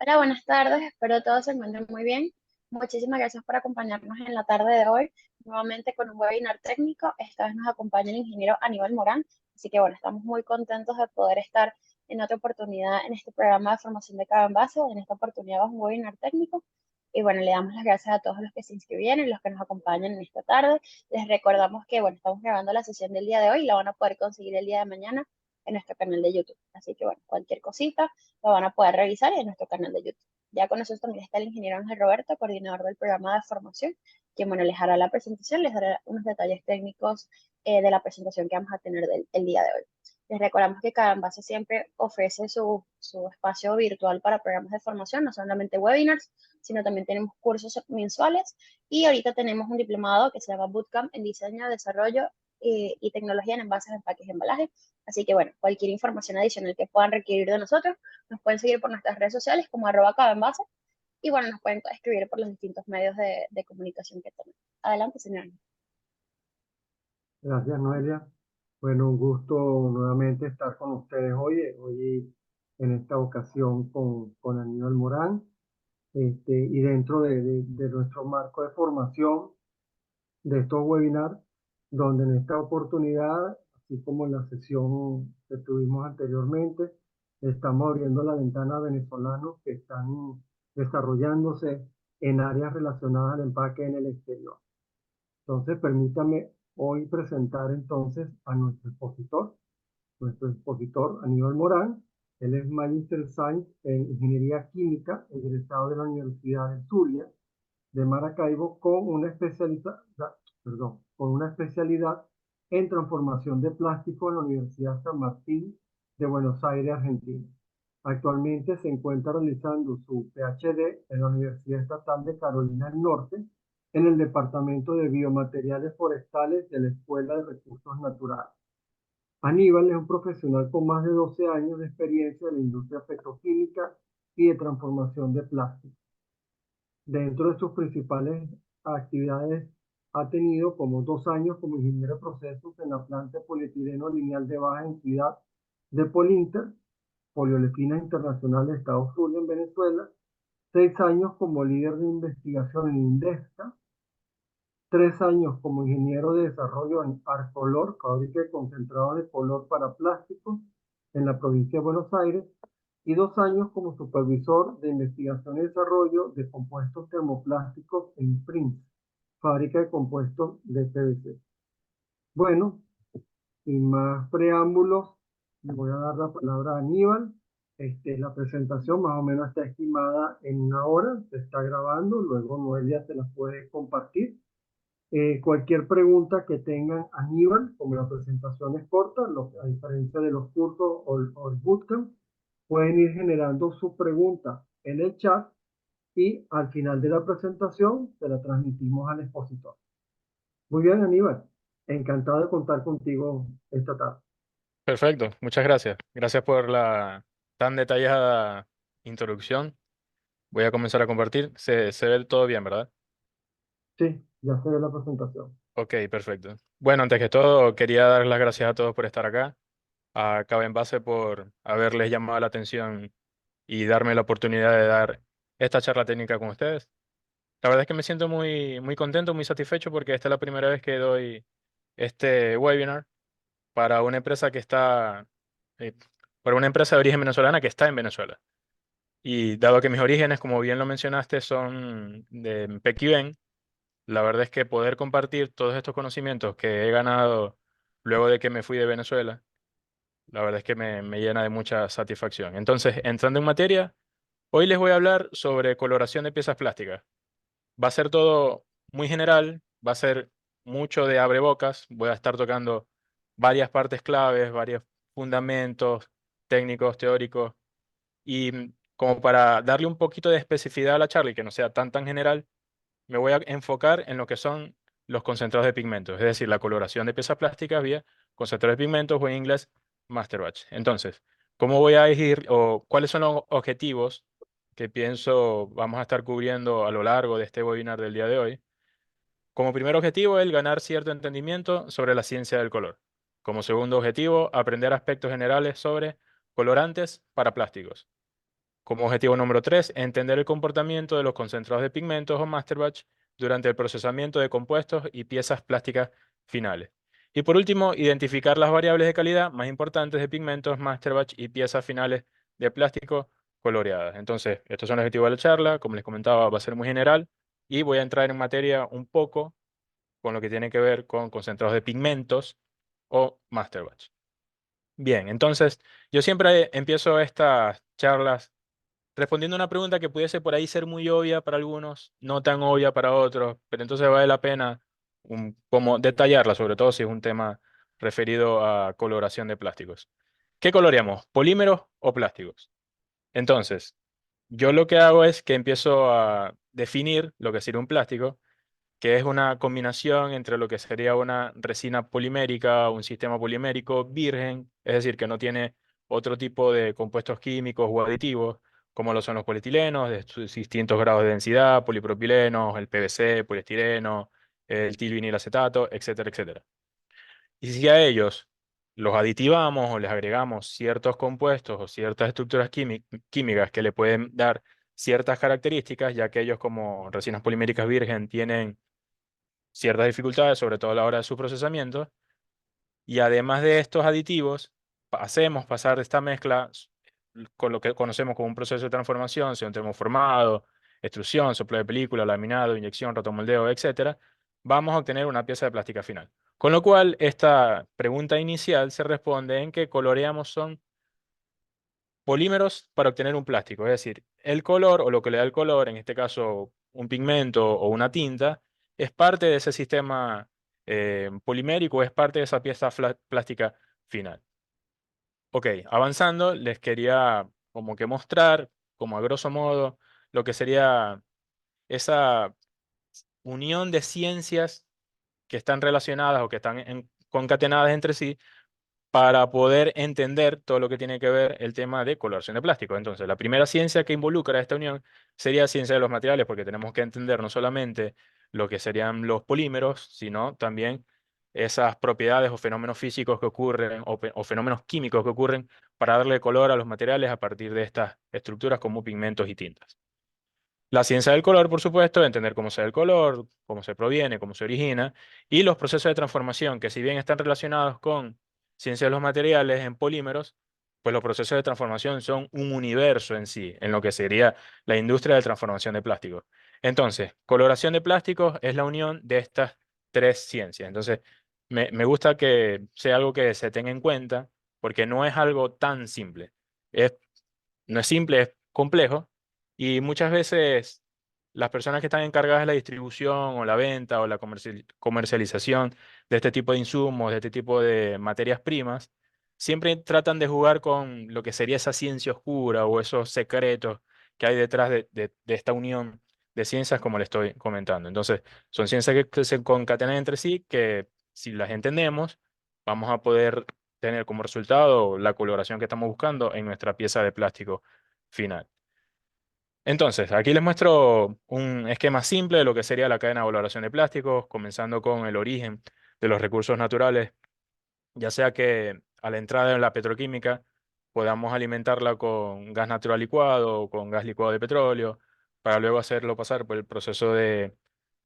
Hola, buenas tardes. Espero todos se encuentren muy bien. Muchísimas gracias por acompañarnos en la tarde de hoy, nuevamente con un webinar técnico. Esta vez nos acompaña el ingeniero Aníbal Morán. Así que bueno, estamos muy contentos de poder estar en otra oportunidad en este programa de formación de cada base. En esta oportunidad es un webinar técnico. Y bueno, le damos las gracias a todos los que se inscribieron y los que nos acompañan en esta tarde. Les recordamos que bueno, estamos grabando la sesión del día de hoy y la van a poder conseguir el día de mañana en nuestro canal de YouTube. Así que bueno, cualquier cosita lo van a poder revisar en nuestro canal de YouTube. Ya con nosotros también está el ingeniero Ángel Roberto, coordinador del programa de formación, quien, bueno, les hará la presentación, les dará unos detalles técnicos de la presentación que vamos a tener el día de hoy. Les recordamos que cada base siempre ofrece su espacio virtual para programas de formación, no solamente webinars, sino también tenemos cursos mensuales y ahorita tenemos un diplomado que se llama Bootcamp en Diseño, Desarrollo y Tecnología en Envases, Empaques y Embalajes. Así que bueno, cualquier información adicional que puedan requerir de nosotros, nos pueden seguir por nuestras redes sociales como @cabenbase y bueno, nos pueden escribir por los distintos medios de comunicación que tenemos. Adelante, señor. Gracias, Noelia. Bueno, un gusto nuevamente estar con ustedes hoy en esta ocasión con Aníbal Morán, y dentro de nuestro marco de formación de estos webinars, donde en esta oportunidad, así como en la sesión que tuvimos anteriormente, estamos abriendo la ventana a venezolanos que están desarrollándose en áreas relacionadas al empaque en el exterior. Entonces, permítame hoy presentar entonces a nuestro expositor Aníbal Morán. Él es Magister Science en Ingeniería Química, egresado de la Universidad de Zulia de Maracaibo con una especialidad en transformación de plástico en la Universidad San Martín de Buenos Aires, Argentina. Actualmente se encuentra realizando su PhD en la Universidad Estatal de Carolina del Norte en el Departamento de Biomateriales Forestales de la Escuela de Recursos Naturales. Aníbal es un profesional con más de 12 años de experiencia en la industria petroquímica y de transformación de plástico. Dentro de sus principales actividades ha tenido como 2 años como ingeniero de procesos en la planta de polietileno lineal de baja densidad de Polinter, Poliolefina Internacional de Estados Unidos en Venezuela, 6 años como líder de investigación en Indesca, 3 años como ingeniero de desarrollo en Arcolor, fábrica de concentrado de color para plásticos en la provincia de Buenos Aires, y 2 años como supervisor de investigación y desarrollo de compuestos termoplásticos en Prince, fábrica de compuestos de PVC. Bueno, sin más preámbulos, le voy a dar la palabra a Aníbal. La presentación más o menos está estimada en 1 hora, se está grabando, luego Noelia se la puede compartir. Cualquier pregunta que tengan, Aníbal, como la presentación es corta, a diferencia de los cursos o el bootcamp, pueden ir generando su pregunta en el chat y al final de la presentación se la transmitimos al expositor. Muy bien, Aníbal. Encantado de contar contigo esta tarde. Perfecto, muchas gracias. Gracias por la tan detallada introducción. Voy a comenzar a compartir. Se ve todo bien, ¿verdad? Sí, ya se ve la presentación. Ok, perfecto. Bueno, antes que todo, quería dar las gracias a todos por estar acá, a Caben Base por haberles llamado la atención y darme la oportunidad de dar esta charla técnica con ustedes. La verdad es que me siento muy contento, muy satisfecho porque esta es la primera vez que doy este webinar para una empresa que está, eh, para una empresa de origen venezolana que está en Venezuela. Y dado que mis orígenes, como bien lo mencionaste, son de Pequibén, la verdad es que poder compartir todos estos conocimientos que he ganado luego de que me fui de Venezuela, la verdad es que me llena de mucha satisfacción. Entonces, entrando en materia, hoy les voy a hablar sobre coloración de piezas plásticas. Va a ser todo muy general, va a ser mucho de abrebocas, voy a estar tocando varias partes claves, varios fundamentos técnicos, teóricos, y como para darle un poquito de especificidad a la charla y que no sea tan general, me voy a enfocar en lo que son los concentrados de pigmentos, es decir, la coloración de piezas plásticas vía concentrados de pigmentos o en inglés master batch. Entonces, ¿cómo voy a ir o cuáles son los objetivos que pienso vamos a estar cubriendo a lo largo de este webinar del día de hoy? Como primer objetivo, el ganar cierto entendimiento sobre la ciencia del color. Como segundo objetivo, aprender aspectos generales sobre colorantes para plásticos. Como objetivo número 3, entender el comportamiento de los concentrados de pigmentos o master batch durante el procesamiento de compuestos y piezas plásticas finales. Y por último, identificar las variables de calidad más importantes de pigmentos, master batch y piezas finales de plástico coloreadas. Entonces, estos son los objetivos de la charla. Como les comentaba, va a ser muy general y voy a entrar en materia un poco con lo que tiene que ver con concentrados de pigmentos o master batch. Bien, entonces yo siempre empiezo estas charlas respondiendo a una pregunta que pudiese por ahí ser muy obvia para algunos, no tan obvia para otros, pero entonces vale la pena como detallarla, sobre todo si es un tema referido a coloración de plásticos. ¿Qué coloreamos? ¿Polímeros o plásticos? Entonces, yo lo que hago es que empiezo a definir lo que sería un plástico, que es una combinación entre lo que sería una resina polimérica, un sistema polimérico virgen, es decir, que no tiene otro tipo de compuestos químicos o aditivos, como lo son los polietilenos, de sus distintos grados de densidad, polipropilenos, el PVC, poliestireno, el tilvinilacetato, etcétera, etcétera. Y si a ellos los aditivamos o les agregamos ciertos compuestos o ciertas estructuras químicas que le pueden dar ciertas características, ya que ellos como resinas poliméricas virgen tienen ciertas dificultades, sobre todo a la hora de su procesamiento. Y además de estos aditivos, hacemos pasar de esta mezcla con lo que conocemos como un proceso de transformación, sea un termoformado, extrusión, soplo de película, laminado, inyección, rotomoldeo, etcétera, vamos a obtener una pieza de plástica final. Con lo cual, esta pregunta inicial se responde en que coloreamos son polímeros para obtener un plástico, es decir, el color o lo que le da el color, en este caso un pigmento o una tinta, es parte de ese sistema polimérico, es parte de esa pieza plástica final. Ok, avanzando, les quería como que mostrar, como a grosso modo, lo que sería esa unión de ciencias que están relacionadas o que están concatenadas entre sí para poder entender todo lo que tiene que ver el tema de coloración de plástico. Entonces, la primera ciencia que involucra esta unión sería ciencia de los materiales, porque tenemos que entender no solamente lo que serían los polímeros, sino también esas propiedades o fenómenos físicos que ocurren o fenómenos químicos que ocurren para darle color a los materiales a partir de estas estructuras como pigmentos y tintas. La ciencia del color, por supuesto, entender cómo se da el color, cómo se proviene, cómo se origina, y los procesos de transformación, que si bien están relacionados con ciencia de los materiales en polímeros, pues los procesos de transformación son un universo en sí, en lo que sería la industria de transformación de plásticos. Entonces, coloración de plásticos es la unión de estas tres ciencias. Entonces, me gusta que sea algo que se tenga en cuenta, porque no es algo tan simple. Es no es simple, es complejo y muchas veces las personas que están encargadas de la distribución o la venta o la comercialización de este tipo de insumos, de este tipo de materias primas, siempre tratan de jugar con lo que sería esa ciencia oscura o esos secretos que hay detrás de esta unión de ciencias como le estoy comentando. Entonces, son ciencias que se concatenan entre sí, que si las entendemos, vamos a poder tener como resultado la coloración que estamos buscando en nuestra pieza de plástico final. Entonces, aquí les muestro un esquema simple de lo que sería la cadena de valoración de plásticos, comenzando con el origen de los recursos naturales, ya sea que a la entrada en la petroquímica podamos alimentarla con gas natural licuado o con gas licuado de petróleo, para luego hacerlo pasar por el proceso de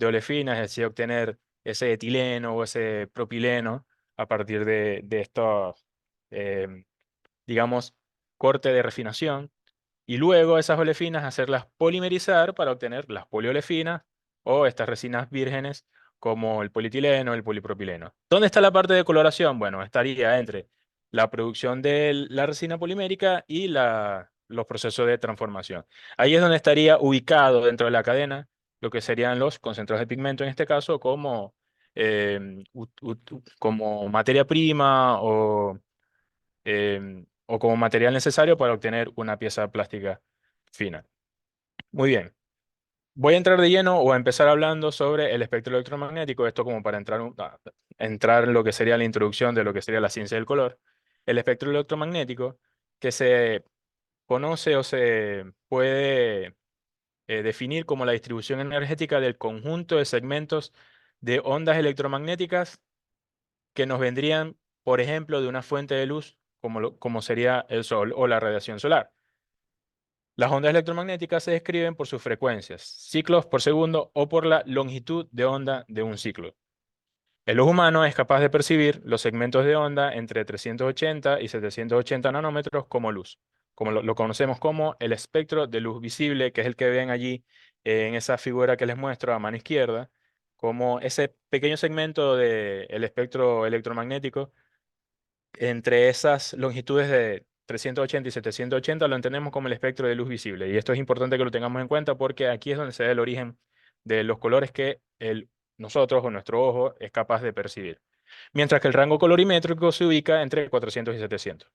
olefinas y así obtener ese etileno o ese propileno a partir de estos, digamos, corte de refinación y luego esas olefinas hacerlas polimerizar para obtener las poliolefinas o estas resinas vírgenes como el polietileno, el polipropileno. ¿Dónde está la parte de coloración? Bueno, estaría entre la producción de la resina polimérica y los procesos de transformación. Ahí es donde estaría ubicado dentro de la cadena lo que serían los concentrados de pigmento en este caso como materia prima o como material necesario para obtener una pieza plástica fina. Muy bien. Voy a entrar de lleno o a empezar hablando sobre el espectro electromagnético, esto como para entrar en lo que sería la introducción de lo que sería la ciencia del color. El espectro electromagnético que se conoce o se puede definir como la distribución energética del conjunto de segmentos de ondas electromagnéticas que nos vendrían, por ejemplo, de una fuente de luz como sería el sol o la radiación solar. Las ondas electromagnéticas se describen por sus frecuencias, ciclos por segundo o por la longitud de onda de un ciclo. El ojo humano es capaz de percibir los segmentos de onda entre 380 y 780 nanómetros como luz, como lo conocemos como el espectro de luz visible, que es el que ven allí en esa figura que les muestro a mano izquierda, como ese pequeño segmento del espectro electromagnético. Entre esas longitudes de 380 y 780 lo entendemos como el espectro de luz visible. Y esto es importante que lo tengamos en cuenta porque aquí es donde se da el origen de los colores que nosotros o nuestro ojo es capaz de percibir. Mientras que el rango colorimétrico se ubica entre 400 y 700.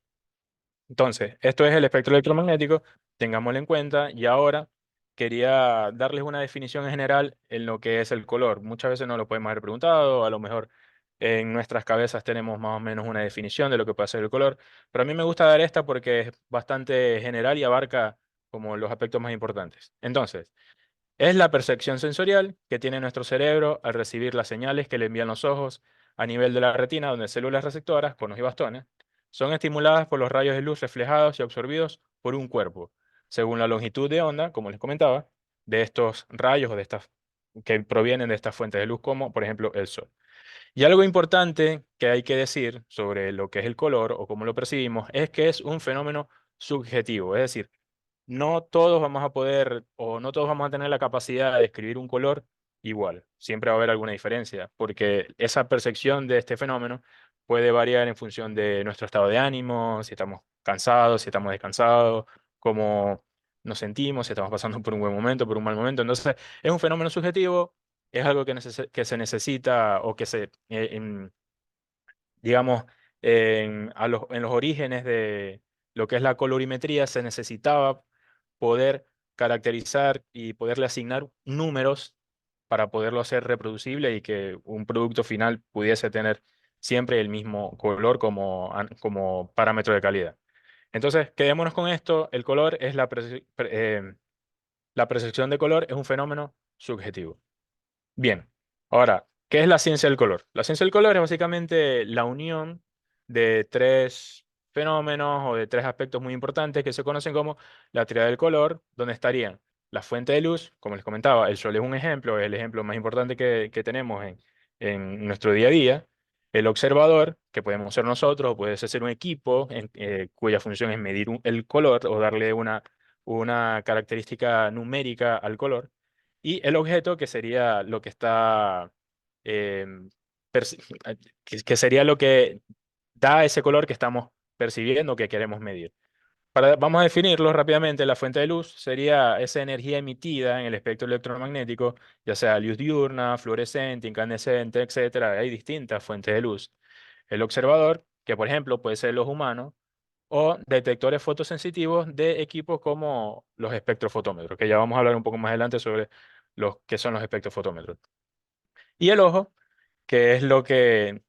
Entonces, esto es el espectro electromagnético, tengámoslo en cuenta. Y ahora quería darles una definición en general en lo que es el color. Muchas veces nos lo podemos haber preguntado, a lo mejor en nuestras cabezas tenemos más o menos una definición de lo que puede ser el color, pero a mí me gusta dar esta porque es bastante general y abarca como los aspectos más importantes. Entonces, es la percepción sensorial que tiene nuestro cerebro al recibir las señales que le envían los ojos a nivel de la retina, donde células receptoras, conos y bastones, son estimuladas por los rayos de luz reflejados y absorbidos por un cuerpo, según la longitud de onda, como les comentaba, de estos rayos o de estas que provienen de estas fuentes de luz, como por ejemplo el sol. Y algo importante que hay que decir sobre lo que es el color o cómo lo percibimos es que es un fenómeno subjetivo, es decir, no todos vamos a poder o no todos vamos a tener la capacidad de describir un color igual. Siempre va a haber alguna diferencia, porque esa percepción de este fenómeno puede variar en función de nuestro estado de ánimo, si estamos cansados, si estamos descansados, cómo nos sentimos, si estamos pasando por un buen momento, por un mal momento. Entonces, es un fenómeno subjetivo, es algo que se necesita o que digamos, en los orígenes de lo que es la colorimetría se necesitaba poder caracterizar y poderle asignar números para poderlo hacer reproducible y que un producto final pudiese tener siempre el mismo color como parámetro de calidad. Entonces, quedémonos con esto, el color es la percepción de color es un fenómeno subjetivo. Bien, ahora, ¿qué es la ciencia del color? La ciencia del color es básicamente la unión de tres fenómenos o de tres aspectos muy importantes que se conocen como la teoría del color, donde estarían la fuente de luz, como les comentaba, el sol es un ejemplo, es el ejemplo más importante que tenemos en nuestro día a día. El observador, que podemos ser nosotros, o puede ser un equipo cuya función es medir el color o darle una característica numérica al color. Y el objeto, que sería lo que está, em, perci- que sería lo que da ese color que estamos percibiendo, que queremos medir. Vamos a definirlo rápidamente. La fuente de luz sería esa energía emitida en el espectro electromagnético, ya sea luz diurna, fluorescente, incandescente, etcétera. Hay distintas fuentes de luz. El observador, que por ejemplo puede ser los humanos, o detectores fotosensitivos de equipos como los espectrofotómetros, que ya vamos a hablar un poco más adelante sobre los que son los espectrofotómetros. Y el ojo, que es lo que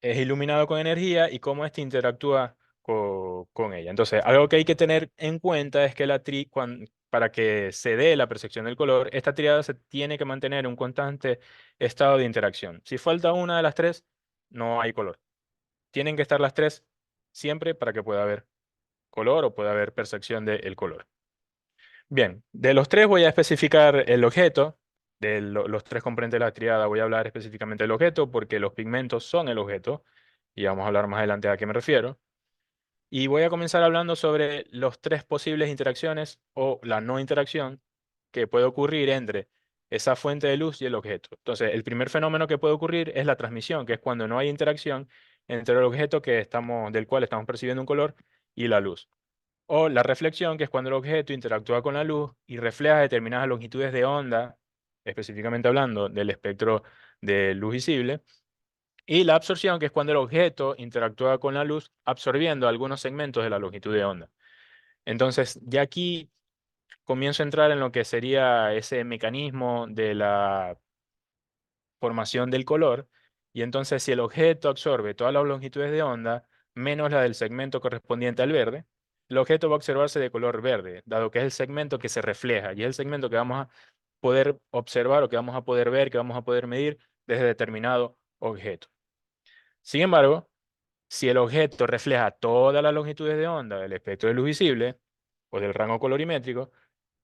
es iluminado con energía y cómo éste interactúa con ella. Entonces, algo que hay que tener en cuenta es que para que se dé la percepción del color, esta tríada se tiene que mantener en un constante estado de interacción. Si falta una de las tres, no hay color. Tienen que estar las tres siempre para que pueda haber color o puede haber percepción del color. Bien, de los tres voy a especificar el objeto. Los tres componentes de la triada voy a hablar específicamente del objeto porque los pigmentos son el objeto y vamos a hablar más adelante a qué me refiero. Y voy a comenzar hablando sobre los tres posibles interacciones o la no interacción que puede ocurrir entre esa fuente de luz y el objeto. Entonces, el primer fenómeno que puede ocurrir es la transmisión, que es cuando no hay interacción entre el objeto del cual estamos percibiendo un color y la luz. O la reflexión, que es cuando el objeto interactúa con la luz y refleja determinadas longitudes de onda, específicamente hablando del espectro de luz visible. Y la absorción, que es cuando el objeto interactúa con la luz absorbiendo algunos segmentos de la longitud de onda. Entonces, ya aquí comienzo a entrar en lo que sería ese mecanismo de la formación del color. Y entonces, si el objeto absorbe todas las longitudes de onda, menos la del segmento correspondiente al verde, el objeto va a observarse de color verde, dado que es el segmento que se refleja y es el segmento que vamos a poder observar o que vamos a poder ver, que vamos a poder medir desde determinado objeto. Sin embargo, si el objeto refleja todas las longitudes de onda del espectro de luz visible, o del rango colorimétrico,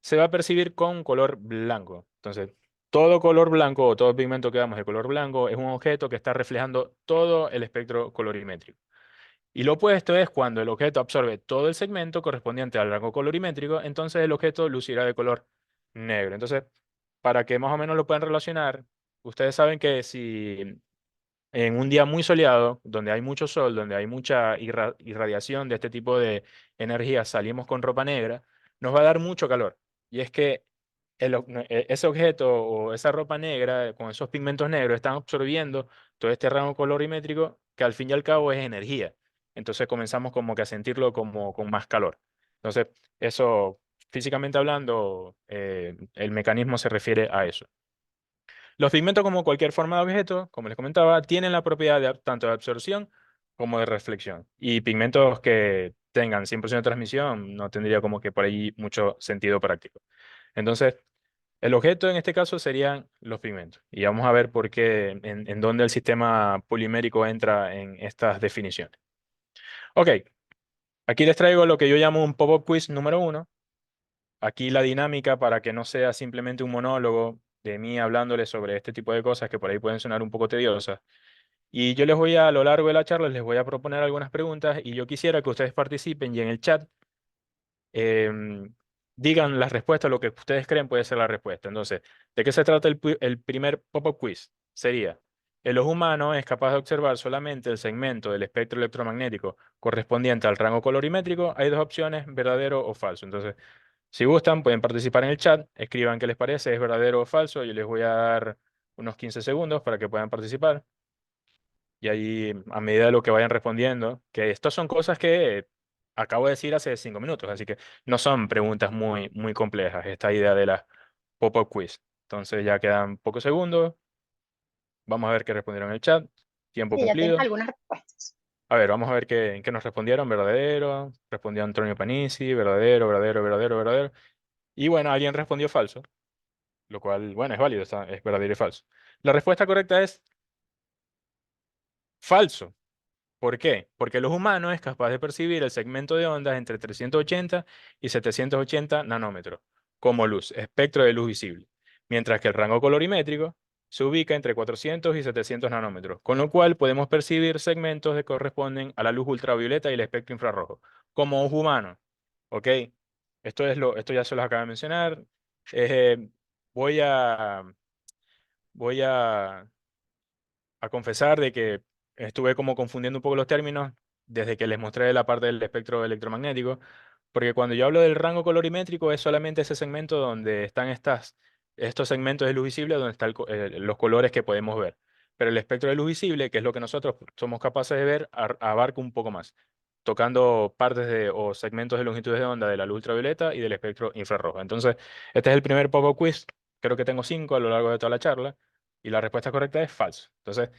se va a percibir con color blanco. Entonces, todo color blanco o todo pigmento que damos de color blanco es un objeto que está reflejando todo el espectro colorimétrico. Y lo opuesto es cuando el objeto absorbe todo el segmento correspondiente al rango colorimétrico, entonces el objeto lucirá de color negro. Entonces, para que más o menos lo puedan relacionar, ustedes saben que si en un día muy soleado, donde hay mucho sol, donde hay mucha irradiación de este tipo de energía, salimos con ropa negra, nos va a dar mucho calor. Y es que ese objeto o esa ropa negra con esos pigmentos negros están absorbiendo todo este rango colorimétrico que al fin y al cabo es energía. Entonces comenzamos como que a sentirlo como con más calor. Entonces, eso, físicamente hablando, el mecanismo se refiere a eso. Los pigmentos, como cualquier forma de objeto, como les comentaba, tienen la propiedad tanto de absorción como de reflexión. Y pigmentos que tengan 100% de transmisión no tendría como que por ahí mucho sentido práctico. Entonces, el objeto en este caso serían los pigmentos. Y vamos a ver por qué, en dónde el sistema polimérico entra en estas definiciones. Ok, aquí les traigo lo que yo llamo un pop-up quiz número 1. Aquí la dinámica, para que no sea simplemente un monólogo de mí hablándoles sobre este tipo de cosas que por ahí pueden sonar un poco tediosas. Y yo les voy a lo largo de la charla, les voy a proponer algunas preguntas y yo quisiera que ustedes participen y en el chat digan las respuestas, lo que ustedes creen puede ser la respuesta. Entonces, ¿de qué se trata el primer pop-up quiz? Sería, el ojo humano es capaz de observar solamente el segmento del espectro electromagnético correspondiente al rango colorimétrico. Hay dos opciones, verdadero o falso. Entonces, si gustan, pueden participar en el chat, escriban qué les parece, es verdadero o falso. Yo les voy a dar unos 15 segundos para que puedan participar. Y ahí, a medida de lo que vayan respondiendo, que estas son cosas que acabo de decir hace 5 minutos, así que no son preguntas muy, muy complejas, esta idea de la pop-up quiz. Entonces ya quedan pocos segundos. Vamos a ver qué respondieron en el chat. Tiempo Sí, ya tienes cumplido. algunas respuestas. A ver, vamos a ver qué nos respondieron. Verdadero. Respondió Antonio Panisi. Verdadero, verdadero, verdadero, verdadero. Y bueno, alguien respondió falso, lo cual, bueno, es válido, es verdadero y falso. La respuesta correcta es falso. ¿Por qué? Porque el ojo humano es capaz de percibir el segmento de ondas entre 380 y 780 nanómetros como luz, espectro de luz visible, mientras que el rango colorimétrico se ubica entre 400 y 700 nanómetros, con lo cual podemos percibir segmentos que corresponden a la luz ultravioleta y el espectro infrarrojo, como ojo humano. ¿Ok? Esto ya se los acabo de mencionar. Eh, voy a, voy a confesar de que estuve como confundiendo un poco los términos desde que les mostré la parte del espectro electromagnético, porque cuando yo hablo del rango colorimétrico es solamente ese segmento donde están estos segmentos de luz visible donde están los colores que podemos ver. Pero el espectro de luz visible, que es lo que nosotros somos capaces de ver, abarca un poco más, tocando partes o segmentos de longitudes de onda de la luz ultravioleta y del espectro infrarrojo. Entonces, este es el primer pop-up quiz. Creo que tengo 5 a lo largo de toda la charla. Y la respuesta correcta es falso. Entonces,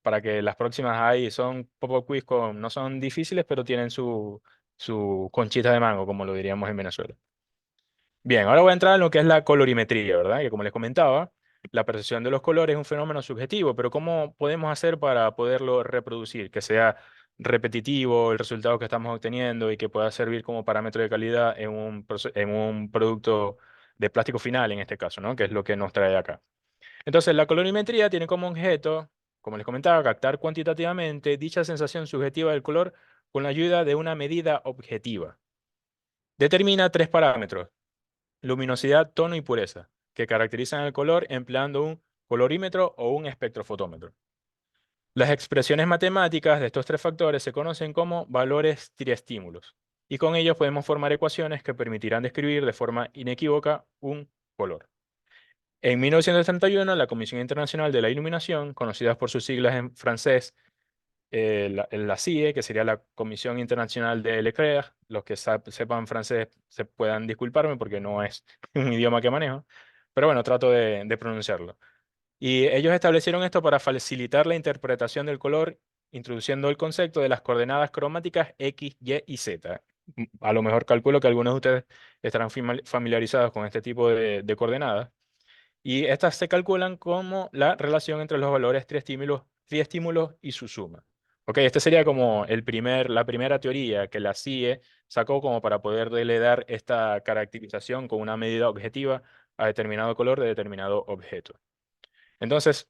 para que las próximas ahí son pop-up quiz no son difíciles, pero tienen su conchita de mango, como lo diríamos en Venezuela. Bien, ahora voy a entrar en lo que es la colorimetría, ¿verdad? Que como les comentaba, la percepción de los colores es un fenómeno subjetivo, pero ¿cómo podemos hacer para poderlo reproducir? Que sea repetitivo el resultado que estamos obteniendo y que pueda servir como parámetro de calidad en un producto de plástico final, en este caso, ¿no? Que es lo que nos trae acá. Entonces, la colorimetría tiene como objeto, como les comentaba, captar cuantitativamente dicha sensación subjetiva del color con la ayuda de una medida objetiva. Determina tres parámetros: luminosidad, tono y pureza, que caracterizan el color empleando un colorímetro o un espectrofotómetro. Las expresiones matemáticas de estos tres factores se conocen como valores triestímulos, y con ellos podemos formar ecuaciones que permitirán describir de forma inequívoca un color. En 1931, la Comisión Internacional de la Iluminación, conocida por sus siglas en francés, la CIE, que sería la Comisión Internacional de Leclerc, los que sepan francés se puedan disculparme porque no es un idioma que manejo, pero bueno, trato de pronunciarlo. Y ellos establecieron esto para facilitar la interpretación del color, introduciendo el concepto de las coordenadas cromáticas X, Y y Z. A lo mejor calculo que algunos de ustedes estarán familiarizados con este tipo de coordenadas. Y estas se calculan como la relación entre los valores triestímulos y su suma. Ok, este sería como la primera teoría que la CIE sacó como para poderle dar esta caracterización con una medida objetiva a determinado color de determinado objeto. Entonces,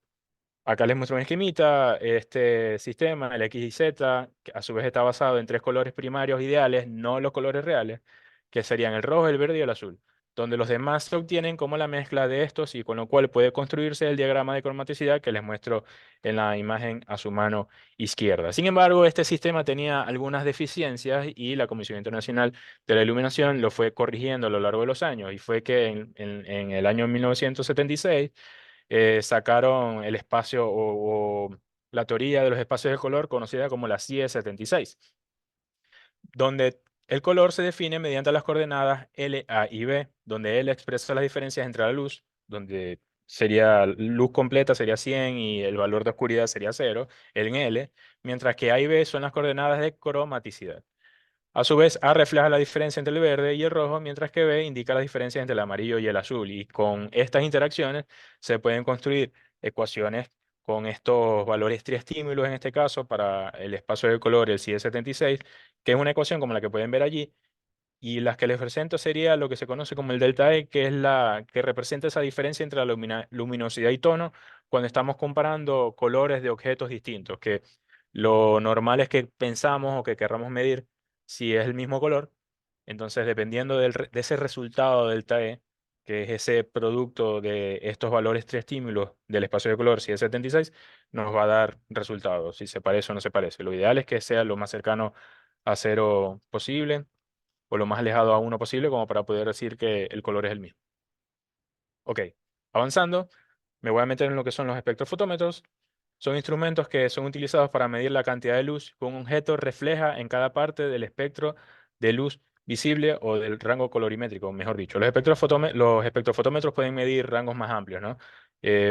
acá les muestro un esquemita. Este sistema, el X y Z, que a su vez está basado en tres colores primarios ideales, no los colores reales, que serían el rojo, el verde y el azul, donde los demás se obtienen como la mezcla de estos y con lo cual puede construirse el diagrama de cromaticidad que les muestro en la imagen a su mano izquierda. Sin embargo, este sistema tenía algunas deficiencias y la Comisión Internacional de la Iluminación lo fue corrigiendo a lo largo de los años y fue que en el año 1976 sacaron el espacio o la teoría de los espacios de color conocida como la CIE 76, donde el color se define mediante las coordenadas L, A y B, donde L expresa las diferencias entre la luz, donde sería luz completa sería 100 y el valor de oscuridad sería 0, en L, mientras que A y B son las coordenadas de cromaticidad. A su vez, A refleja la diferencia entre el verde y el rojo, mientras que B indica la diferencia entre el amarillo y el azul. Y con estas interacciones se pueden construir ecuaciones con estos valores triestímulos, en este caso, para el espacio de color, el CIE 76, que es una ecuación como la que pueden ver allí, y las que les presento sería lo que se conoce como el delta E, que es la que representa esa diferencia entre la luminosidad y tono cuando estamos comparando colores de objetos distintos, que lo normal es que pensamos o que querramos medir si es el mismo color. Entonces, dependiendo de ese resultado delta E, que es ese producto de estos valores tres estímulos del espacio de color, si es 76, nos va a dar resultados, si se parece o no se parece. Lo ideal es que sea lo más cercano a cero posible o lo más alejado a uno posible como para poder decir que el color es el mismo. Ok, avanzando, me voy a meter en lo que son los espectrofotómetros. Son instrumentos que son utilizados para medir la cantidad de luz que un objeto refleja en cada parte del espectro de luz visible o del rango colorimétrico, mejor dicho. Los espectrofotómetros pueden medir rangos más amplios, ¿no?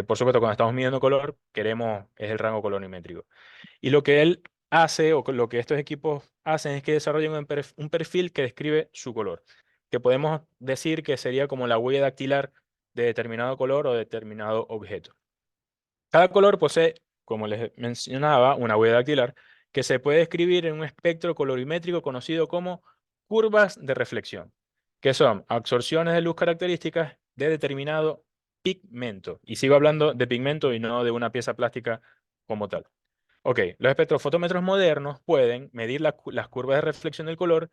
Por supuesto, cuando estamos midiendo color, queremos es el rango colorimétrico. Y lo que él hace, o lo que estos equipos hacen, es que desarrollan un perfil que describe su color, que podemos decir que sería como la huella dactilar de determinado color o determinado objeto. Cada color posee, como les mencionaba, una huella dactilar que se puede escribir en un espectro colorimétrico conocido como curvas de reflexión, que son absorciones de luz características de determinado pigmento. Y sigo hablando de pigmento y no de una pieza plástica como tal. Ok, los espectrofotómetros modernos pueden medir las curvas de reflexión del color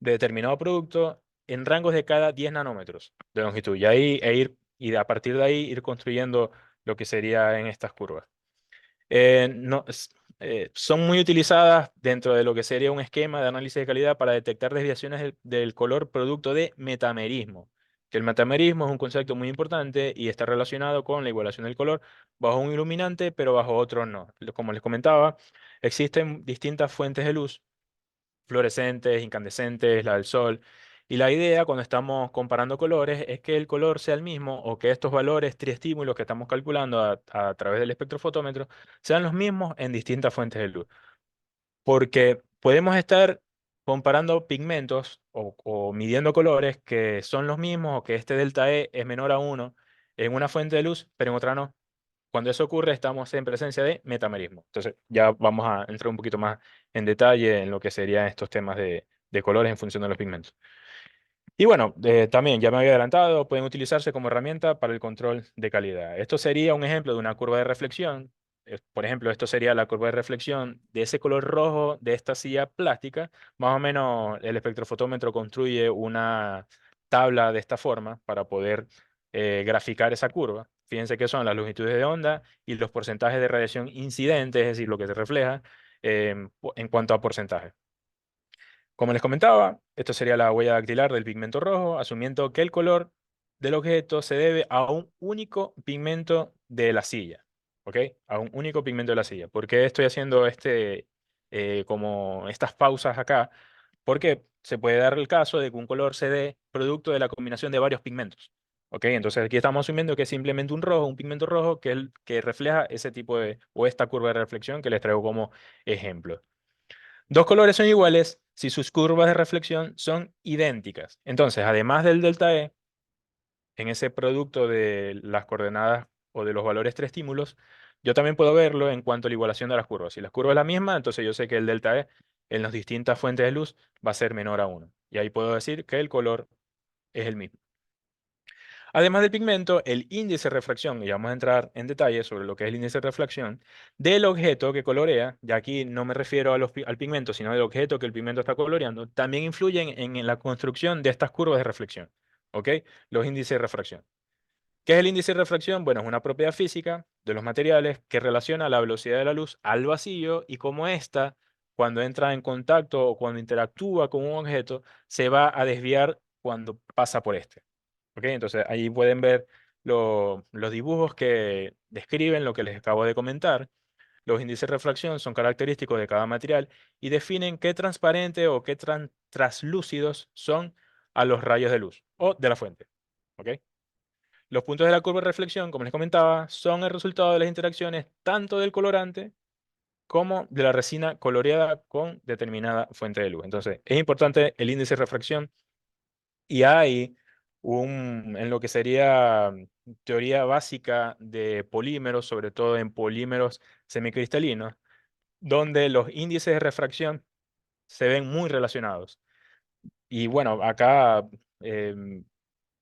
de determinado producto en rangos de cada 10 nanómetros de longitud. Y a partir de ahí ir construyendo lo que sería en estas curvas. No, son muy utilizadas dentro de lo que sería un esquema de análisis de calidad para detectar desviaciones del color producto de metamerismo. Que el metamerismo es un concepto muy importante y está relacionado con la igualación del color bajo un iluminante, pero bajo otro no. Como les comentaba, existen distintas fuentes de luz fluorescentes, incandescentes, la del sol. Y la idea cuando estamos comparando colores es que el color sea el mismo o que estos valores triestímulos que estamos calculando a través del espectrofotómetro sean los mismos en distintas fuentes de luz. Porque podemos estar comparando pigmentos o midiendo colores que son los mismos o que este delta E es menor a 1 en una fuente de luz, pero en otra no. Cuando eso ocurre, estamos en presencia de metamerismo. Entonces, ya vamos a entrar un poquito más en detalle en lo que serían estos temas de colores en función de los pigmentos. Y bueno, también ya me había adelantado, pueden utilizarse como herramienta para el control de calidad. Esto sería un ejemplo de una curva de reflexión. Por ejemplo, esto sería la curva de reflexión de ese color rojo de esta silla plástica. Más o menos el espectrofotómetro construye una tabla de esta forma para poder graficar esa curva. Fíjense que son las longitudes de onda y los porcentajes de radiación incidente, es decir, lo que se refleja en cuanto a porcentaje. Como les comentaba, esto sería la huella dactilar del pigmento rojo, asumiendo que el color del objeto se debe a un único pigmento de la silla. ¿Ok? A un único pigmento de la silla. ¿Por qué estoy haciendo como estas pausas acá? Porque se puede dar el caso de que un color se dé producto de la combinación de varios pigmentos. ¿Ok? Entonces aquí estamos asumiendo que es simplemente un rojo, un pigmento rojo que refleja ese tipo o esta curva de reflexión que les traigo como ejemplo. Dos colores son iguales si sus curvas de reflexión son idénticas. Entonces, además del delta E, en ese producto de las coordenadas o de los valores tres estímulos, yo también puedo verlo en cuanto a la igualación de las curvas. Si las curvas es la misma, entonces yo sé que el delta E en las distintas fuentes de luz va a ser menor a 1. Y ahí puedo decir que el color es el mismo. Además del pigmento, el índice de refracción, y vamos a entrar en detalle sobre lo que es el índice de refracción, del objeto que colorea, ya aquí no me refiero al pigmento, sino del objeto que el pigmento está coloreando, también influyen en la construcción de estas curvas de reflexión. ¿Ok? Los índices de refracción. ¿Qué es el índice de refracción? Bueno, es una propiedad física de los materiales que relaciona la velocidad de la luz al vacío y cómo ésta, cuando entra en contacto o cuando interactúa con un objeto, se va a desviar cuando pasa por este. ¿Ok? Entonces, ahí pueden ver los dibujos que describen lo que les acabo de comentar. Los índices de refracción son característicos de cada material y definen qué transparente o qué translúcidos son a los rayos de luz o de la fuente. ¿Ok? Los puntos de la curva de reflexión, como les comentaba, son el resultado de las interacciones tanto del colorante como de la resina coloreada con determinada fuente de luz. Entonces, es importante el índice de refracción y hay en lo que sería teoría básica de polímeros, sobre todo en polímeros semicristalinos, donde los índices de refracción se ven muy relacionados. Y bueno, acá em,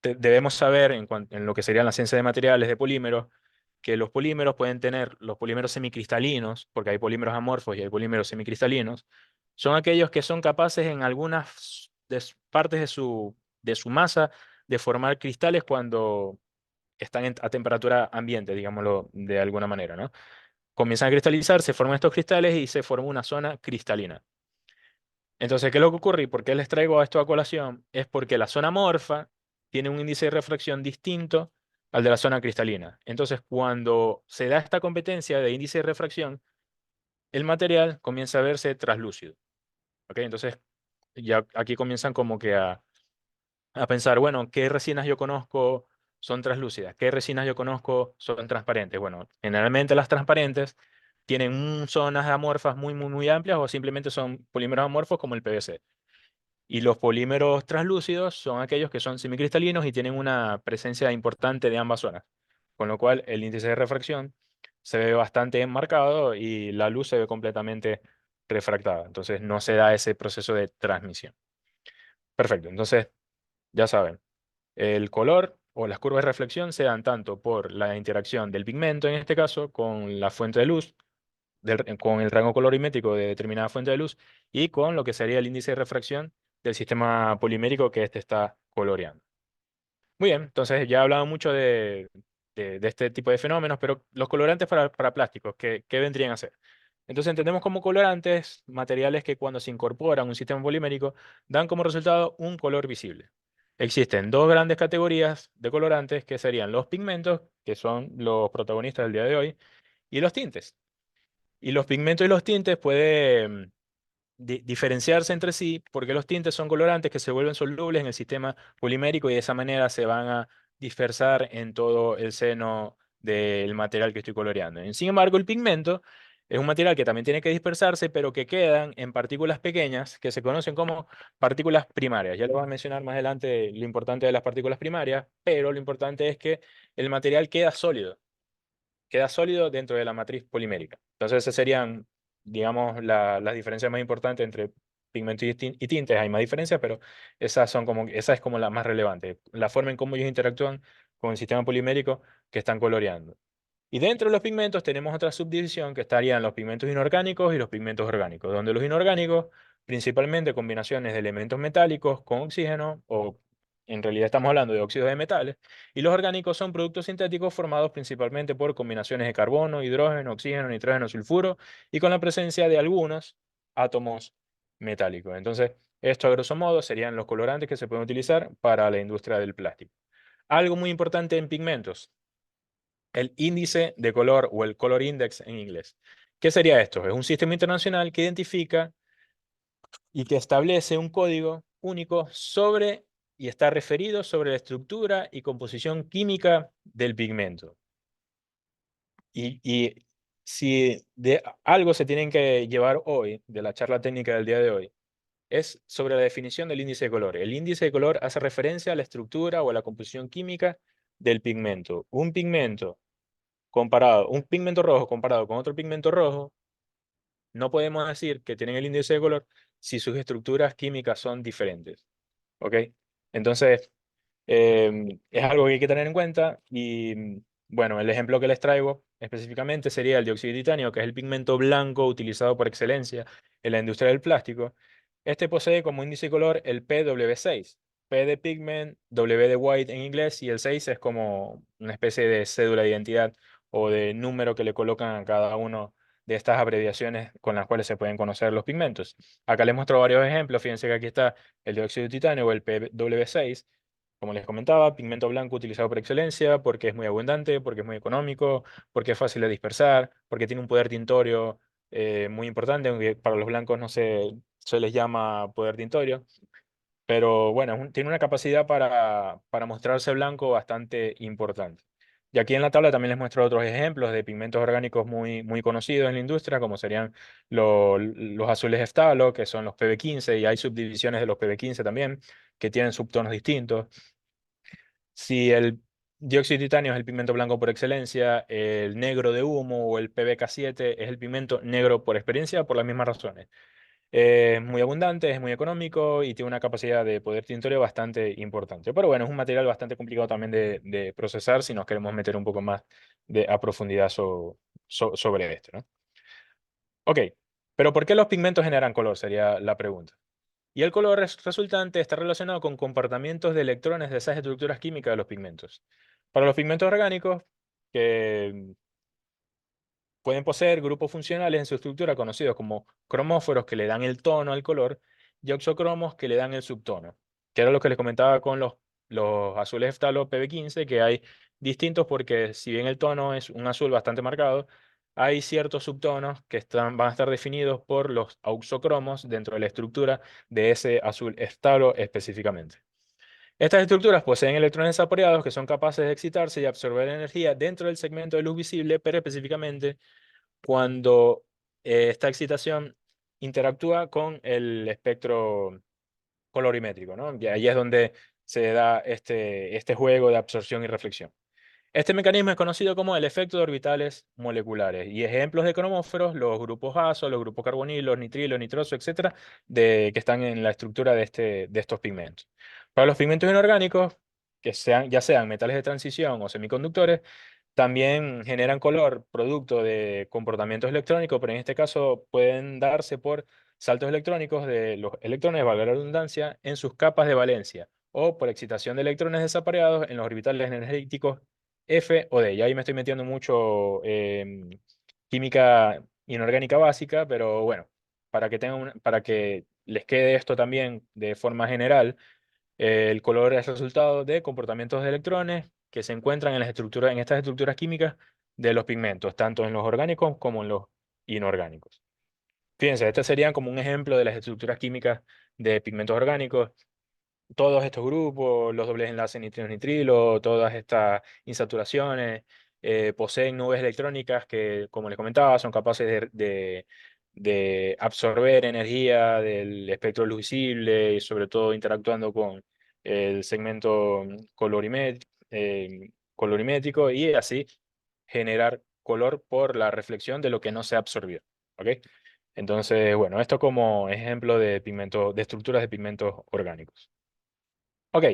debemos saber en lo que serían la ciencia de materiales de polímeros, que los polímeros pueden tener los polímeros semicristalinos, porque hay polímeros amorfos y hay polímeros semicristalinos, son aquellos que son capaces en algunas partes de su masa de formar cristales cuando están a temperatura ambiente, digámoslo de alguna manera, ¿no? Comienzan a cristalizar, se forman estos cristales y se forma una zona cristalina. Entonces, ¿qué es lo que ocurre? ¿Y por qué les traigo esto a colación? Es porque la zona amorfa tiene un índice de refracción distinto al de la zona cristalina. Entonces, cuando se da esta competencia de índice de refracción, el material comienza a verse traslúcido. ¿Ok? Entonces, ya aquí comienzan como que a pensar, bueno, ¿qué resinas yo conozco son translúcidas? ¿Qué resinas yo conozco son transparentes? Bueno, generalmente las transparentes tienen zonas amorfas muy amplias o simplemente son polímeros amorfos como el PVC. Y los polímeros translúcidos son aquellos que son semicristalinos y tienen una presencia importante de ambas zonas, con lo cual el índice de refracción se ve bastante enmarcado y la luz se ve completamente refractada. Entonces no se da ese proceso de transmisión. Perfecto, entonces ya saben, el color o las curvas de reflexión se dan tanto por la interacción del pigmento, en este caso, con la fuente de luz, con el rango colorimétrico de determinada fuente de luz y con lo que sería el índice de refracción del sistema polimérico que este está coloreando. Muy bien, entonces ya he hablado mucho de este tipo de fenómenos, pero los colorantes para plásticos, ¿qué vendrían a ser? Entonces entendemos como colorantes materiales que cuando se incorporan a un sistema polimérico dan como resultado un color visible. Existen dos grandes categorías de colorantes que serían los pigmentos, que son los protagonistas del día de hoy, y los tintes. Y los pigmentos y los tintes pueden diferenciarse entre sí porque los tintes son colorantes que se vuelven solubles en el sistema polimérico y de esa manera se van a dispersar en todo el seno del material que estoy coloreando. Sin embargo, el pigmento es un material que también tiene que dispersarse, pero que quedan en partículas pequeñas que se conocen como partículas primarias. Ya lo voy a mencionar más adelante lo importante de las partículas primarias, pero lo importante es que el material queda sólido dentro de la matriz polimérica. Entonces, esas serían, digamos, las diferencias más importantes entre pigmento y tintes. Hay más diferencias, pero esa es como la más relevante. La forma en cómo ellos interactúan con el sistema polimérico que están coloreando. Y dentro de los pigmentos tenemos otra subdivisión que estarían los pigmentos inorgánicos y los pigmentos orgánicos, donde los inorgánicos, principalmente combinaciones de elementos metálicos con oxígeno, o en realidad estamos hablando de óxidos de metales, y los orgánicos son productos sintéticos formados principalmente por combinaciones de carbono, hidrógeno, oxígeno, nitrógeno, sulfuro, y con la presencia de algunos átomos metálicos. Entonces, esto a grosso modo serían los colorantes que se pueden utilizar para la industria del plástico. Algo muy importante en pigmentos, el índice de color o el color index en inglés. ¿Qué sería esto? Es un sistema internacional que identifica y que establece un código único sobre y está referido sobre la estructura y composición química del pigmento. Y si de algo se tienen que llevar hoy, de la charla técnica del día de hoy, es sobre la definición del índice de color. El índice de color hace referencia a la estructura o a la composición química del pigmento. Un pigmento un pigmento rojo comparado con otro pigmento rojo, no podemos decir que tienen el índice de color si sus estructuras químicas son diferentes. ¿Ok? Entonces, es algo que hay que tener en cuenta y bueno, el ejemplo que les traigo específicamente sería el dióxido de titanio, que es el pigmento blanco utilizado por excelencia en la industria del plástico. Este posee como índice de color el PW6. P de pigment, W de white en inglés y el 6 es como una especie de cédula de identidad o de número que le colocan a cada uno de estas abreviaciones con las cuales se pueden conocer los pigmentos. Acá les muestro varios ejemplos. Fíjense que aquí está el dióxido de titanio o el PW6. Como les comentaba, pigmento blanco utilizado por excelencia porque es muy abundante, porque es muy económico, porque es fácil de dispersar, porque tiene un poder tintorio muy importante, aunque para los blancos no se les llama poder tintorio. Pero bueno, tiene una capacidad para mostrarse blanco bastante importante. Y aquí en la tabla también les muestro otros ejemplos de pigmentos orgánicos muy conocidos en la industria, como serían los azules Estalo, que son los PB15, y hay subdivisiones de los PB15 también, que tienen subtonos distintos. Si el dióxido de titanio es el pigmento blanco por excelencia, el negro de humo o el PBK7 es el pigmento negro por experiencia por las mismas razones. Es muy abundante, es muy económico y tiene una capacidad de poder tintorio bastante importante. Pero bueno, es un material bastante complicado también de procesar si nos queremos meter un poco más a profundidad sobre esto, ¿no? Ok, pero ¿por qué los pigmentos generan color? Sería la pregunta. Y el color resultante está relacionado con comportamientos de electrones de esas estructuras químicas de los pigmentos. Para los pigmentos orgánicos, que pueden poseer grupos funcionales en su estructura conocidos como cromóforos que le dan el tono al color y oxocromos que le dan el subtono, que era lo que les comentaba con los azules Eftalo PB15, que hay distintos porque si bien el tono es un azul bastante marcado, hay ciertos subtonos que van a estar definidos por los auxocromos dentro de la estructura de ese azul Eftalo específicamente. Estas estructuras poseen electrones desapareados que son capaces de excitarse y absorber energía dentro del segmento de luz visible, pero específicamente cuando esta excitación interactúa con el espectro colorimétrico, ¿no? Y ahí es donde se da este juego de absorción y reflexión. Este mecanismo es conocido como el efecto de orbitales moleculares y ejemplos de cromóforos, los grupos azo, los grupos carbonilo, nitrilo, nitroso, etcétera, que están en la estructura de estos pigmentos. Para los pigmentos inorgánicos, ya sean metales de transición o semiconductores, también generan color producto de comportamientos electrónicos, pero en este caso pueden darse por saltos electrónicos de los electrones, valga la redundancia, en sus capas de valencia o por excitación de electrones desapareados en los orbitales energéticos F o D. Y ahí me estoy metiendo mucho química inorgánica básica, pero bueno, para que les quede esto también de forma general, el color es resultado de comportamientos de electrones que se encuentran en estas estructuras químicas de los pigmentos, tanto en los orgánicos como en los inorgánicos. Fíjense, este serían como un ejemplo de las estructuras químicas de pigmentos orgánicos. Todos estos grupos, los dobles enlaces nitrilo-nitrilo, todas estas insaturaciones, poseen nubes electrónicas que, como les comentaba, son capaces de absorber energía del espectro de luz visible y sobre todo interactuando con el segmento colorimétrico y así generar color por la reflexión de lo que no se absorbió. ¿Ok? Entonces, bueno, esto como ejemplo de estructuras de pigmentos orgánicos. Ok,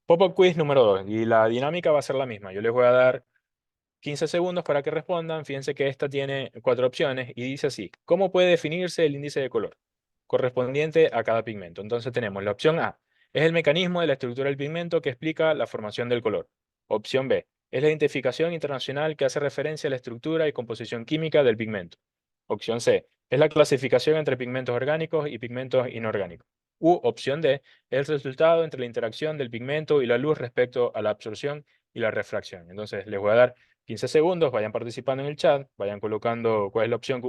pop-up quiz número 2 y la dinámica va a ser la misma. Yo les voy a dar 15 segundos para que respondan. Fíjense que esta tiene 4 opciones y dice así: ¿cómo puede definirse el índice de color correspondiente a cada pigmento? Entonces tenemos la opción A: es el mecanismo de la estructura del pigmento que explica la formación del color. Opción B: es la identificación internacional que hace referencia a la estructura y composición química del pigmento. Opción C: es la clasificación entre pigmentos orgánicos y pigmentos inorgánicos. U opción D: es el resultado entre la interacción del pigmento y la luz respecto a la absorción y la refracción. Entonces les voy a dar 15 segundos, vayan participando en el chat, vayan colocando cuál es la opción,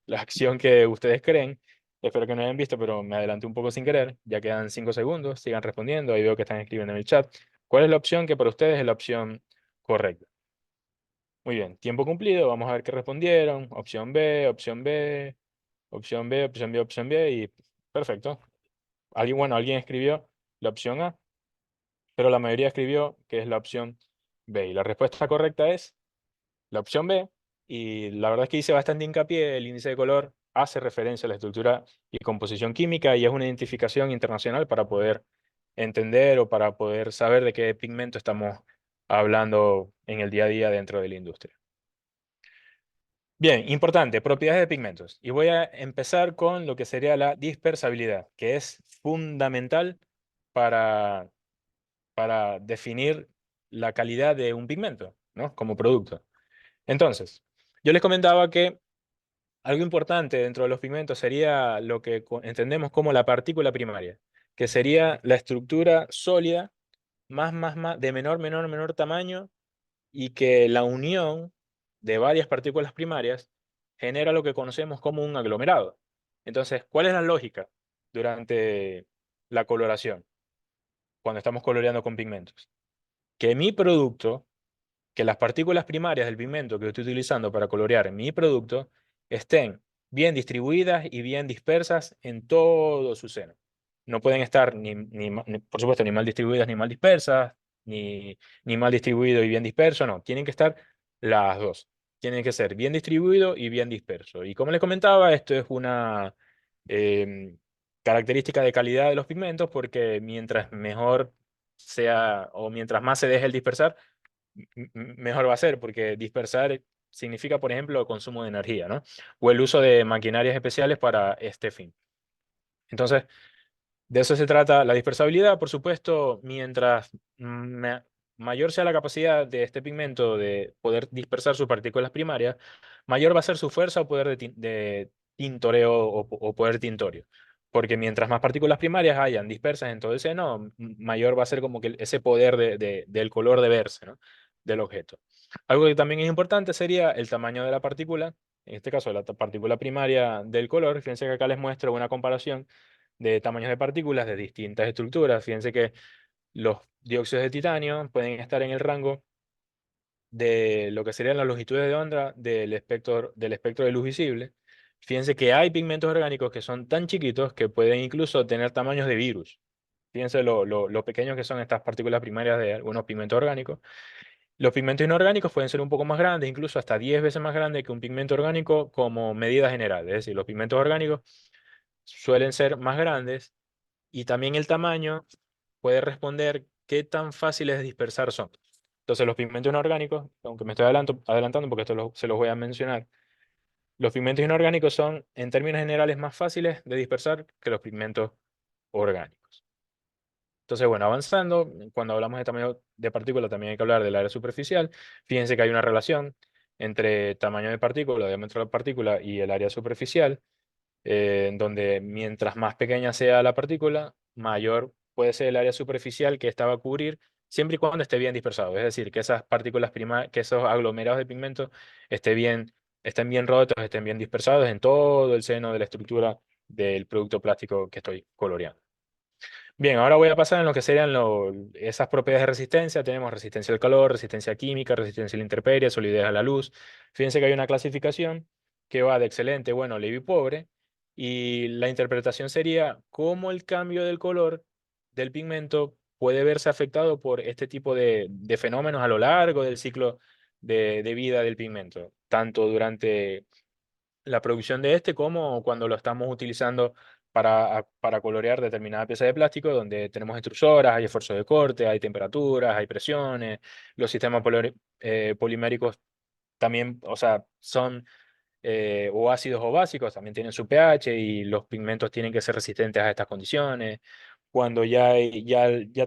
la acción que ustedes creen. Espero que no hayan visto, pero me adelanté un poco sin querer. Ya quedan 5 segundos, sigan respondiendo, ahí veo que están escribiendo en el chat. ¿Cuál es la opción que para ustedes es la opción correcta? Muy bien, tiempo cumplido, vamos a ver qué respondieron. Opción B, opción B, opción B, opción B, opción B y perfecto. Alguien escribió la opción A, pero la mayoría escribió que es la opción B. Y la respuesta correcta es la opción B, y la verdad es que hice bastante hincapié, el índice de color hace referencia a la estructura y composición química y es una identificación internacional para poder entender o para poder saber de qué pigmento estamos hablando en el día a día dentro de la industria. Bien, importante, propiedades de pigmentos. Y voy a empezar con lo que sería la dispersabilidad, que es fundamental para, para definir la calidad de un pigmento, ¿no? Como producto. Entonces, yo les comentaba que algo importante dentro de los pigmentos sería lo que entendemos como la partícula primaria, que sería la estructura sólida de menor tamaño y que la unión de varias partículas primarias genera lo que conocemos como un aglomerado. Entonces, ¿cuál es la lógica durante la coloración, cuando estamos coloreando con pigmentos? Que mi producto, que las partículas primarias del pigmento que estoy utilizando para colorear mi producto estén bien distribuidas y bien dispersas en todo su seno. No pueden estar, por supuesto, ni mal distribuidas ni mal dispersas, ni mal distribuido y bien disperso, no. Tienen que estar las dos. Tienen que ser bien distribuido y bien disperso. Y como les comentaba, esto es una em, característica de calidad de los pigmentos porque mientras mejor sea o mientras más se deje el dispersar, mejor va a ser, porque dispersar significa, por ejemplo, consumo de energía, ¿no? O el uso de maquinarias especiales para este fin. Entonces, de eso se trata la dispersabilidad, por supuesto, mientras mayor sea la capacidad de este pigmento de poder dispersar sus partículas primarias, mayor va a ser su fuerza o poder de tintoreo o poder tintorio. Porque mientras más partículas primarias hayan dispersas en todo el seno, mayor va a ser como que ese poder del color de verse, ¿no? Del objeto. Algo que también es importante sería el tamaño de la partícula, en este caso la partícula primaria del color. Fíjense que acá les muestro una comparación de tamaños de partículas de distintas estructuras. Fíjense que los dióxidos de titanio pueden estar en el rango de lo que serían las longitudes de onda del espectro de luz visible. Fíjense que hay pigmentos orgánicos que son tan chiquitos que pueden incluso tener tamaños de virus. Fíjense lo pequeños que son estas partículas primarias de algunos pigmentos orgánicos. Los pigmentos inorgánicos pueden ser un poco más grandes, incluso hasta 10 veces más grandes que un pigmento orgánico como medida general. Es decir, los pigmentos orgánicos suelen ser más grandes y también el tamaño puede responder qué tan fáciles de dispersar son. Entonces, los pigmentos inorgánicos, aunque me estoy adelantando porque se los voy a mencionar, los pigmentos inorgánicos son, en términos generales, más fáciles de dispersar que los pigmentos orgánicos. Entonces, bueno, avanzando, cuando hablamos de tamaño de partícula, también hay que hablar del área superficial. Fíjense que hay una relación entre tamaño de partícula, diámetro de partícula y el área superficial, en donde mientras más pequeña sea la partícula, mayor puede ser el área superficial que esta va a cubrir, siempre y cuando esté bien dispersado. Es decir, que esas partículas que esos aglomerados de pigmento estén bien rotos, estén bien dispersados en todo el seno de la estructura del producto plástico que estoy coloreando. Bien, ahora voy a pasar en lo que serían esas propiedades de resistencia. Tenemos resistencia al calor, resistencia química, resistencia a la intemperie, solidez a la luz. Fíjense que hay una clasificación que va de excelente, bueno, leve y pobre. Y la interpretación sería cómo el cambio del color del pigmento puede verse afectado por este tipo de fenómenos a lo largo del ciclo de vida del pigmento, tanto durante la producción de este como cuando lo estamos utilizando para colorear determinada pieza de plástico donde tenemos extrusoras, hay esfuerzo de corte, hay temperaturas, hay presiones, los sistemas poliméricos también, o sea, son o ácidos o básicos, también tienen su pH y los pigmentos tienen que ser resistentes a estas condiciones. Cuando ya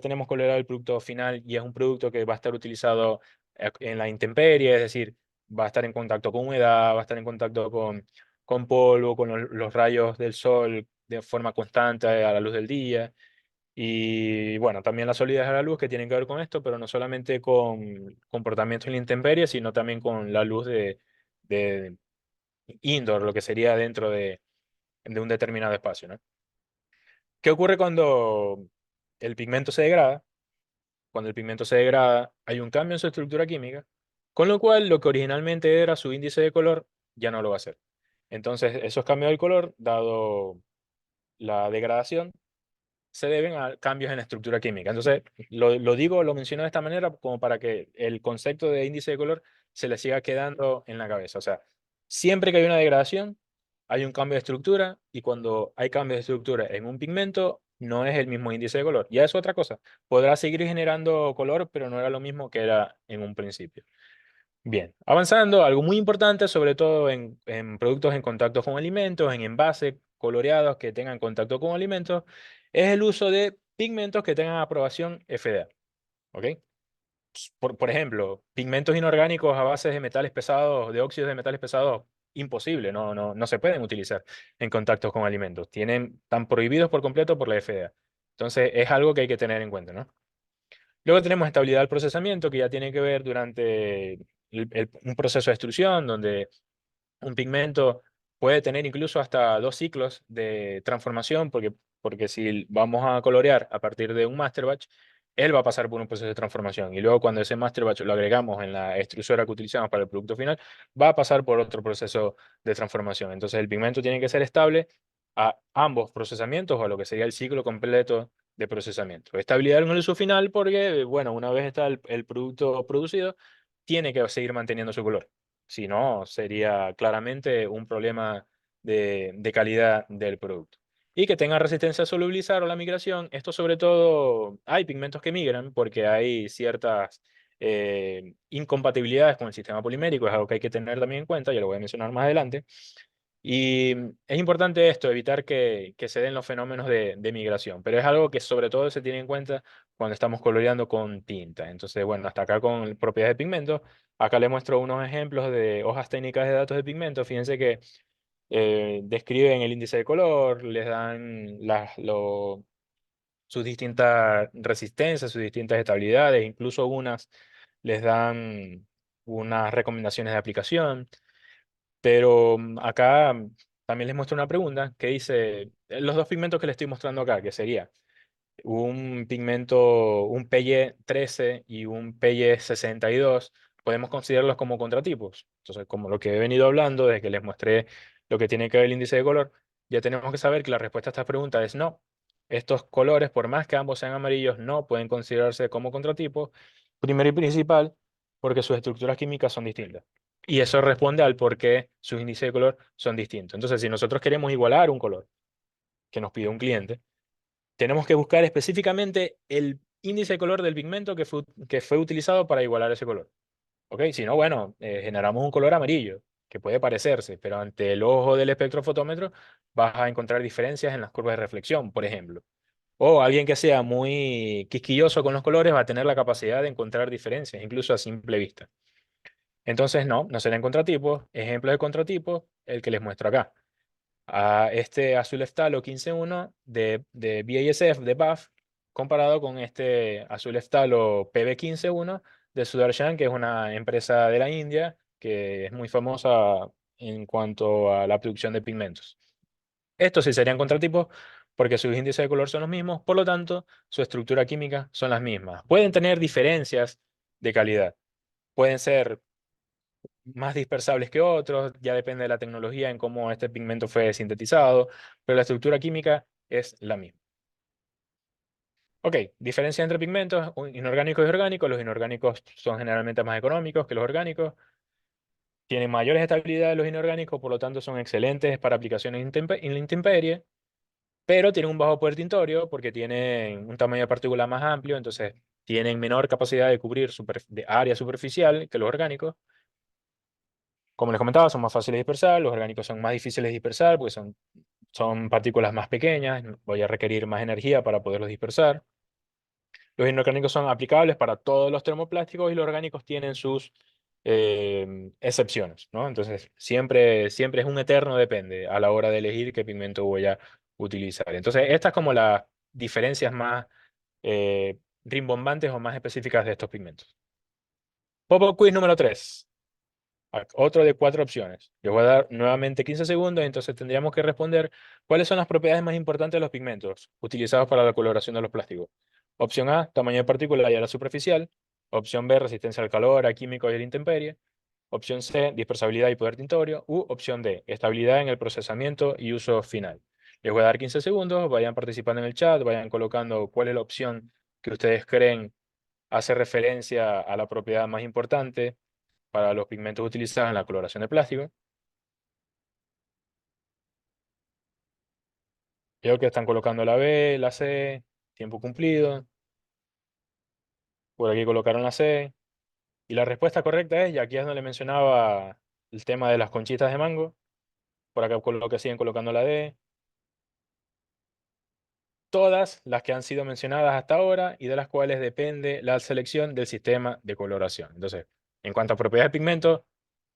tenemos coloreado el producto final y es un producto que va a estar utilizado en la intemperie, es decir, va a estar en contacto con humedad, va a estar en contacto con polvo, con los rayos del sol de forma constante a la luz del día. Y bueno, también la solidez a la luz que tienen que ver con esto, pero no solamente con comportamientos en la intemperie, sino también con la luz de indoor, lo que sería dentro de un determinado espacio, ¿no? ¿Qué ocurre cuando el pigmento se degrada? Cuando el pigmento se degrada, hay un cambio en su estructura química, con lo cual lo que originalmente era su índice de color ya no lo va a ser. Entonces, esos cambios del color, dado la degradación, se deben a cambios en la estructura química. Entonces, lo menciono de esta manera como para que el concepto de índice de color se les siga quedando en la cabeza. O sea, siempre que hay una degradación, hay un cambio de estructura, y cuando hay cambio de estructura en un pigmento, no es el mismo índice de color. Ya es otra cosa. Podrá seguir generando color, pero no era lo mismo que era en un principio. Bien, avanzando, algo muy importante, sobre todo en productos en contacto con alimentos, en envases coloreados que tengan contacto con alimentos, es el uso de pigmentos que tengan aprobación FDA. ¿Ok? Por ejemplo, pigmentos inorgánicos a base de metales pesados, de óxidos de metales pesados, imposible, no se pueden utilizar en contactos con alimentos. Están prohibidos por completo por la FDA. Entonces, es algo que hay que tener en cuenta, ¿no? Luego tenemos estabilidad del procesamiento, que ya tiene que ver durante un proceso de extrusión, donde un pigmento puede tener incluso hasta 2 ciclos de transformación, porque si vamos a colorear a partir de un master batch, él va a pasar por un proceso de transformación. Y luego cuando ese master batch lo agregamos en la extrusora que utilizamos para el producto final, va a pasar por otro proceso de transformación. Entonces el pigmento tiene que ser estable a ambos procesamientos, o a lo que sería el ciclo completo de procesamiento. Estabilidad en el uso final porque, bueno, una vez está el producto producido, tiene que seguir manteniendo su color. Si no, sería claramente un problema de calidad del producto. Y que tenga resistencia a solubilizar o la migración. Esto sobre todo, hay pigmentos que migran porque hay ciertas incompatibilidades con el sistema polimérico. Es algo que hay que tener también en cuenta, ya lo voy a mencionar más adelante. Y es importante esto, evitar que se den los fenómenos de migración, pero es algo que sobre todo se tiene en cuenta cuando estamos coloreando con tinta. Entonces, bueno, hasta acá con propiedades de pigmento. Acá les muestro unos ejemplos de hojas técnicas de datos de pigmento. Fíjense que describen el índice de color, les dan sus distintas resistencias, sus distintas estabilidades, incluso unas les dan unas recomendaciones de aplicación. Pero acá también les muestro una pregunta que dice, los dos pigmentos que les estoy mostrando acá, que sería un pigmento, un PY13 y un PY62, podemos considerarlos como contratipos. Entonces, como lo que he venido hablando desde que les mostré lo que tiene que ver el índice de color, ya tenemos que saber que la respuesta a esta pregunta es no. Estos colores, por más que ambos sean amarillos, no pueden considerarse como contratipos, primero y principal, porque sus estructuras químicas son distintas. Y eso responde al por qué sus índices de color son distintos. Entonces, si nosotros queremos igualar un color que nos pide un cliente, tenemos que buscar específicamente el índice de color del pigmento que fue utilizado para igualar ese color. ¿Ok? Si no, bueno, generamos un color amarillo, que puede parecerse, pero ante el ojo del espectrofotómetro vas a encontrar diferencias en las curvas de reflexión, por ejemplo. O alguien que sea muy quisquilloso con los colores va a tener la capacidad de encontrar diferencias, incluso a simple vista. Entonces, no serán contratipos. Ejemplo de contratipo, el que les muestro acá. A este azul eftalo 15.1 de BASF, de BAF, comparado con este azul eftalo PB15.1 de Sudarshan, que es una empresa de la India que es muy famosa en cuanto a la producción de pigmentos. Estos sí serían contratipos porque sus índices de color son los mismos, por lo tanto, su estructura química son las mismas. Pueden tener diferencias de calidad, pueden ser más dispersables que otros, ya depende de la tecnología en cómo este pigmento fue sintetizado, pero la estructura química es la misma. Ok, diferencia entre pigmentos inorgánicos y orgánicos. Los inorgánicos son generalmente más económicos que los orgánicos, tienen mayores estabilidades los inorgánicos, por lo tanto son excelentes para aplicaciones en la intemperie, pero tienen un bajo poder tintorio porque tienen un tamaño de partícula más amplio, entonces tienen menor capacidad de cubrir de área superficial que los orgánicos. Como les comentaba, son más fáciles de dispersar, los orgánicos son más difíciles de dispersar porque son partículas más pequeñas, voy a requerir más energía para poderlos dispersar. Los inorgánicos son aplicables para todos los termoplásticos y los orgánicos tienen sus excepciones, ¿no? Entonces, siempre es un eterno depende a la hora de elegir qué pigmento voy a utilizar. Entonces, estas como las diferencias más rimbombantes o más específicas de estos pigmentos. Pop-up quiz número 3. Otro de 4 opciones. Les voy a dar nuevamente 15 segundos, entonces tendríamos que responder cuáles son las propiedades más importantes de los pigmentos utilizados para la coloración de los plásticos. Opción A, tamaño de partícula y área superficial. Opción B, resistencia al calor, a químicos y a la intemperie. Opción C, dispersabilidad y poder tintorio. U opción D, estabilidad en el procesamiento y uso final. Les voy a dar 15 segundos, vayan participando en el chat, vayan colocando cuál es la opción que ustedes creen hace referencia a la propiedad más importante para los pigmentos utilizados en la coloración de plástico. Veo que están colocando la B, la C, tiempo cumplido. Por aquí colocaron la C. Y la respuesta correcta es, y aquí es donde le mencionaba el tema de las conchitas de mango. Por acá siguen colocando la D. Todas las que han sido mencionadas hasta ahora y de las cuales depende la selección del sistema de coloración. Entonces, en cuanto a propiedades de pigmento,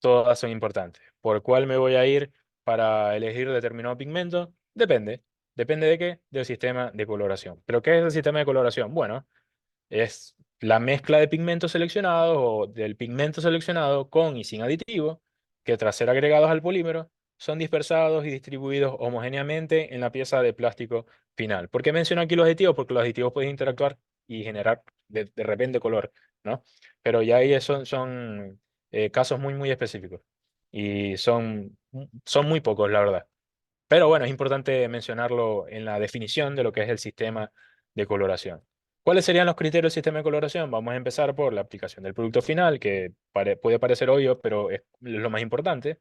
todas son importantes. ¿Por cuál me voy a ir para elegir determinado pigmento? Depende. ¿Depende de qué? Del sistema de coloración. ¿Pero qué es el sistema de coloración? Bueno, es la mezcla de pigmentos seleccionados o del pigmento seleccionado con y sin aditivo, que tras ser agregados al polímero, son dispersados y distribuidos homogéneamente en la pieza de plástico final. ¿Por qué menciono aquí los aditivos? Porque los aditivos pueden interactuar y generar de repente color, ¿no? Pero ya ahí son casos muy específicos y son muy pocos, la verdad. Pero bueno, es importante mencionarlo en la definición de lo que es el sistema de coloración. ¿Cuáles serían los criterios del sistema de coloración? Vamos a empezar por la aplicación del producto final, que puede parecer obvio, pero es lo más importante.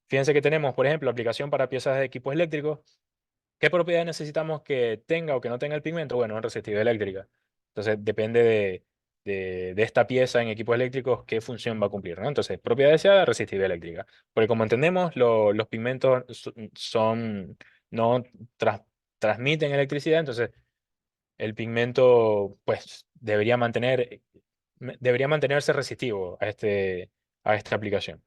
Fíjense que tenemos, por ejemplo, aplicación para piezas de equipos eléctricos. ¿Qué propiedades necesitamos que tenga o que no tenga el pigmento? Bueno, resistividad eléctrica. Entonces, depende de esta pieza en equipos eléctricos, qué función va a cumplir, ¿no? Entonces, propiedad deseada, resistividad eléctrica. Porque como entendemos, los pigmentos no tras- transmiten electricidad, entonces el pigmento, pues, debería mantenerse resistivo a esta aplicación.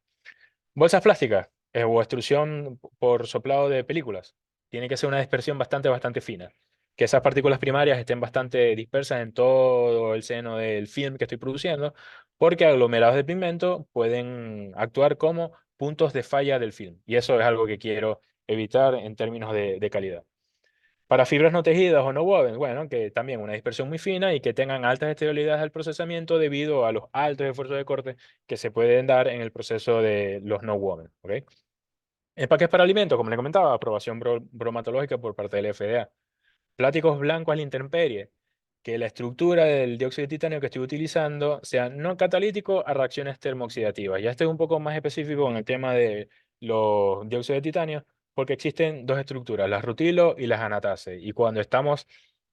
Bolsas plásticas o extrusión por soplado de películas. Tiene que ser una dispersión bastante fina. Que esas partículas primarias estén bastante dispersas en todo el seno del film que estoy produciendo, porque aglomerados de pigmento pueden actuar como puntos de falla del film. Y eso es algo que quiero evitar en términos de calidad. Para fibras no tejidas o no woven, bueno, que también una dispersión muy fina y que tengan altas esterilidades al procesamiento debido a los altos esfuerzos de corte que se pueden dar en el proceso de los no woven. ¿Ok? Empaques para alimentos, como le comentaba, aprobación bromatológica por parte del FDA. Plásticos blancos a la intemperie, que la estructura del dióxido de titanio que estoy utilizando sea no catalítico a reacciones termooxidativas. Ya estoy un poco más específico en el tema de los dióxidos de titanio, porque existen dos estructuras, las rutilo y las anatase. Y cuando estamos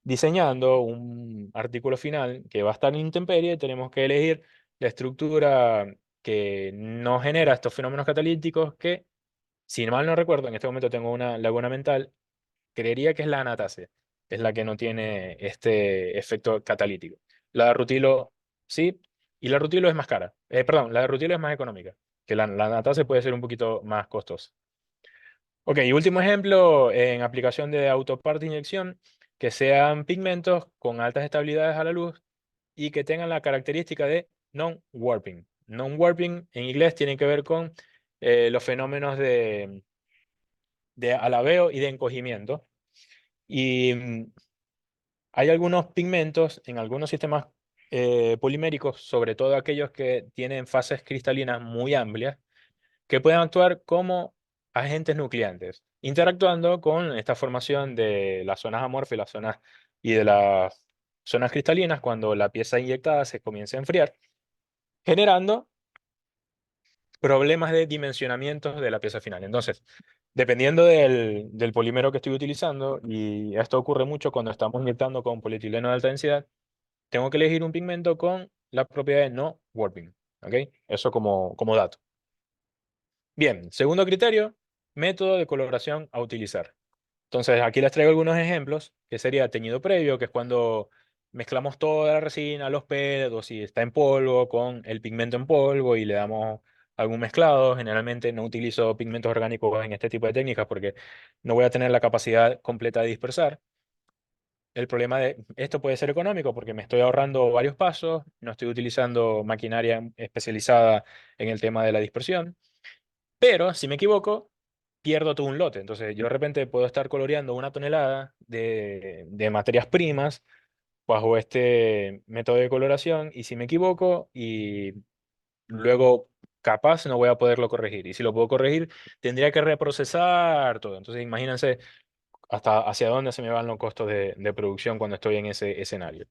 diseñando un artículo final que va a estar en intemperie, tenemos que elegir la estructura que no genera estos fenómenos catalíticos que, si mal no recuerdo, en este momento tengo una laguna mental, creería que es la anatase, es la que no tiene este efecto catalítico. La de rutilo sí, y la rutilo es más cara. Perdón, la de rutilo es más económica, que la anatase puede ser un poquito más costosa. Ok, y último ejemplo, en aplicación de autoparte de inyección, que sean pigmentos con altas estabilidades a la luz y que tengan la característica de non-warping. Non-warping en inglés tiene que ver con los fenómenos de alabeo y de encogimiento. Y hay algunos pigmentos en algunos sistemas poliméricos, sobre todo aquellos que tienen fases cristalinas muy amplias, que pueden actuar como agentes nucleantes, interactuando con esta formación de las zonas amorfas y de las zonas cristalinas cuando la pieza inyectada se comienza a enfriar, generando problemas de dimensionamiento de la pieza final. Entonces, dependiendo del polímero que estoy utilizando, y esto ocurre mucho cuando estamos inyectando con polietileno de alta densidad, tengo que elegir un pigmento con la propiedad de no warping. ¿Ok? Eso como dato. Bien, segundo criterio, método de coloración a utilizar. Entonces, aquí les traigo algunos ejemplos, que sería teñido previo, que es cuando mezclamos toda la resina, los PET, o si está en polvo, con el pigmento en polvo y le damos algún mezclado. Generalmente no utilizo pigmentos orgánicos en este tipo de técnicas porque no voy a tener la capacidad completa de dispersar. El problema de esto puede ser económico porque me estoy ahorrando varios pasos, no estoy utilizando maquinaria especializada en el tema de la dispersión, pero si me equivoco, pierdo todo un lote. Entonces yo de repente puedo estar coloreando una tonelada de materias primas bajo este método de coloración y si me equivoco y luego capaz no voy a poderlo corregir. Y si lo puedo corregir, tendría que reprocesar todo. Entonces imagínense hasta hacia dónde se me van los costos de producción cuando estoy en ese escenario.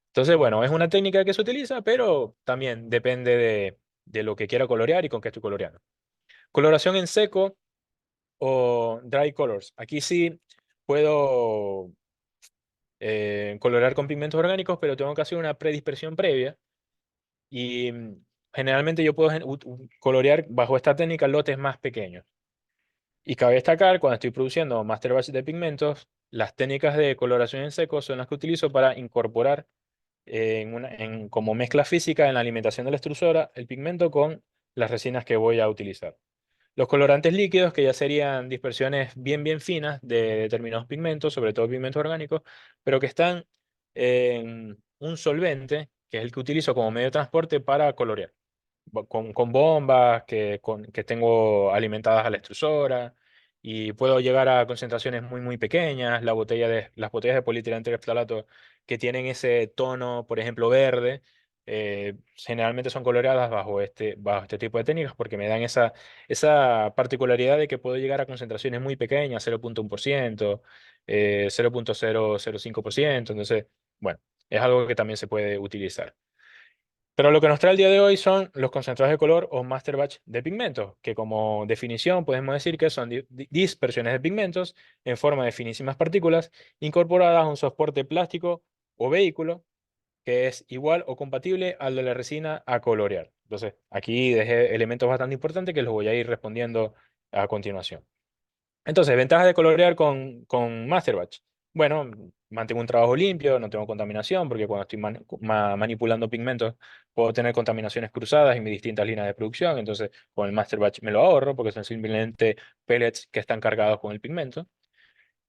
Entonces, bueno, es una técnica que se utiliza, pero también depende de lo que quiero colorear y con qué estoy coloreando. Coloración en seco o dry colors. Aquí sí puedo colorear con pigmentos orgánicos, pero tengo que hacer una predispersión previa. Y generalmente yo puedo colorear bajo esta técnica lotes más pequeños. Y cabe destacar, cuando estoy produciendo master batch de pigmentos, las técnicas de coloración en seco son las que utilizo para incorporar como mezcla física en la alimentación de la extrusora el pigmento con las resinas que voy a utilizar. Los colorantes líquidos, que ya serían dispersiones bien finas de determinados pigmentos, sobre todo pigmentos orgánicos, pero que están en un solvente, que es el que utilizo como medio de transporte para colorear con bombas que tengo alimentadas a la extrusora y puedo llegar a concentraciones muy pequeñas. Las botellas de polietileno tereftalato que tienen ese tono, por ejemplo, verde, generalmente son coloreadas bajo este tipo de técnicas porque me dan esa particularidad de que puedo llegar a concentraciones muy pequeñas, 0,1%, 0,005%. Entonces, bueno, es algo que también se puede utilizar. Pero lo que nos trae el día de hoy son los concentrados de color o master batch de pigmentos, que como definición podemos decir que son dispersiones de pigmentos en forma de finísimas partículas incorporadas a un soporte plástico o vehículo que es igual o compatible al de la resina a colorear. Entonces, aquí dejé elementos bastante importantes que los voy a ir respondiendo a continuación. Entonces, ventajas de colorear con Master Batch. Bueno, mantengo un trabajo limpio, no tengo contaminación, porque cuando estoy manipulando pigmentos puedo tener contaminaciones cruzadas en mis distintas líneas de producción. Entonces, con el Master Batch me lo ahorro, porque son simplemente pellets que están cargados con el pigmento.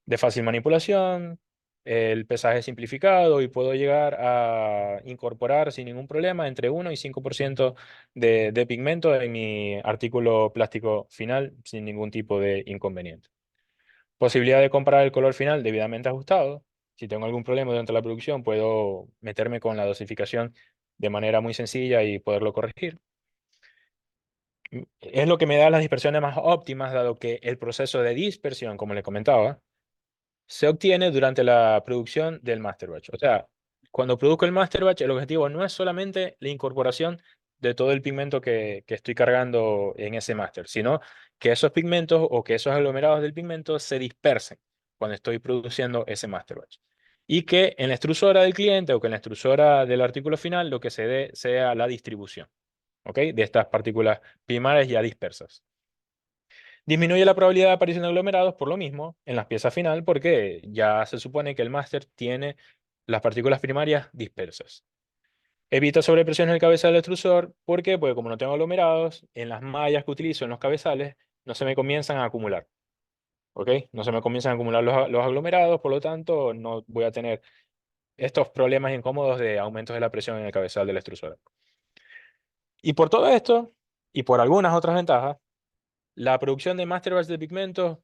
De fácil manipulación, el pesaje es simplificado y puedo llegar a incorporar sin ningún problema entre 1 y 5% de pigmento en mi artículo plástico final sin ningún tipo de inconveniente. Posibilidad de comprar el color final debidamente ajustado. Si tengo algún problema durante la producción, puedo meterme con la dosificación de manera muy sencilla y poderlo corregir. Es lo que me da las dispersiones más óptimas, dado que el proceso de dispersión, como le comentaba, se obtiene durante la producción del master batch. O sea, cuando produzco el master batch, el objetivo no es solamente la incorporación de todo el pigmento que estoy cargando en ese master, sino que esos pigmentos o que esos aglomerados del pigmento se dispersen cuando estoy produciendo ese master batch. Y que en la extrusora del cliente o que en la extrusora del artículo final lo que se dé sea la distribución, ¿ok? De estas partículas primarias ya dispersas. Disminuye la probabilidad de aparición de aglomerados por lo mismo en las piezas final porque ya se supone que el máster tiene las partículas primarias dispersas. Evita sobrepresión en el cabezal del extrusor. ¿Por qué? Porque como no tengo aglomerados, en las mallas que utilizo en los cabezales no se me comienzan a acumular. ¿Ok? No se me comienzan a acumular los aglomerados, por lo tanto no voy a tener estos problemas incómodos de aumentos de la presión en el cabezal del extrusor. Y por todo esto, y por algunas otras ventajas, la producción de master batch de pigmentos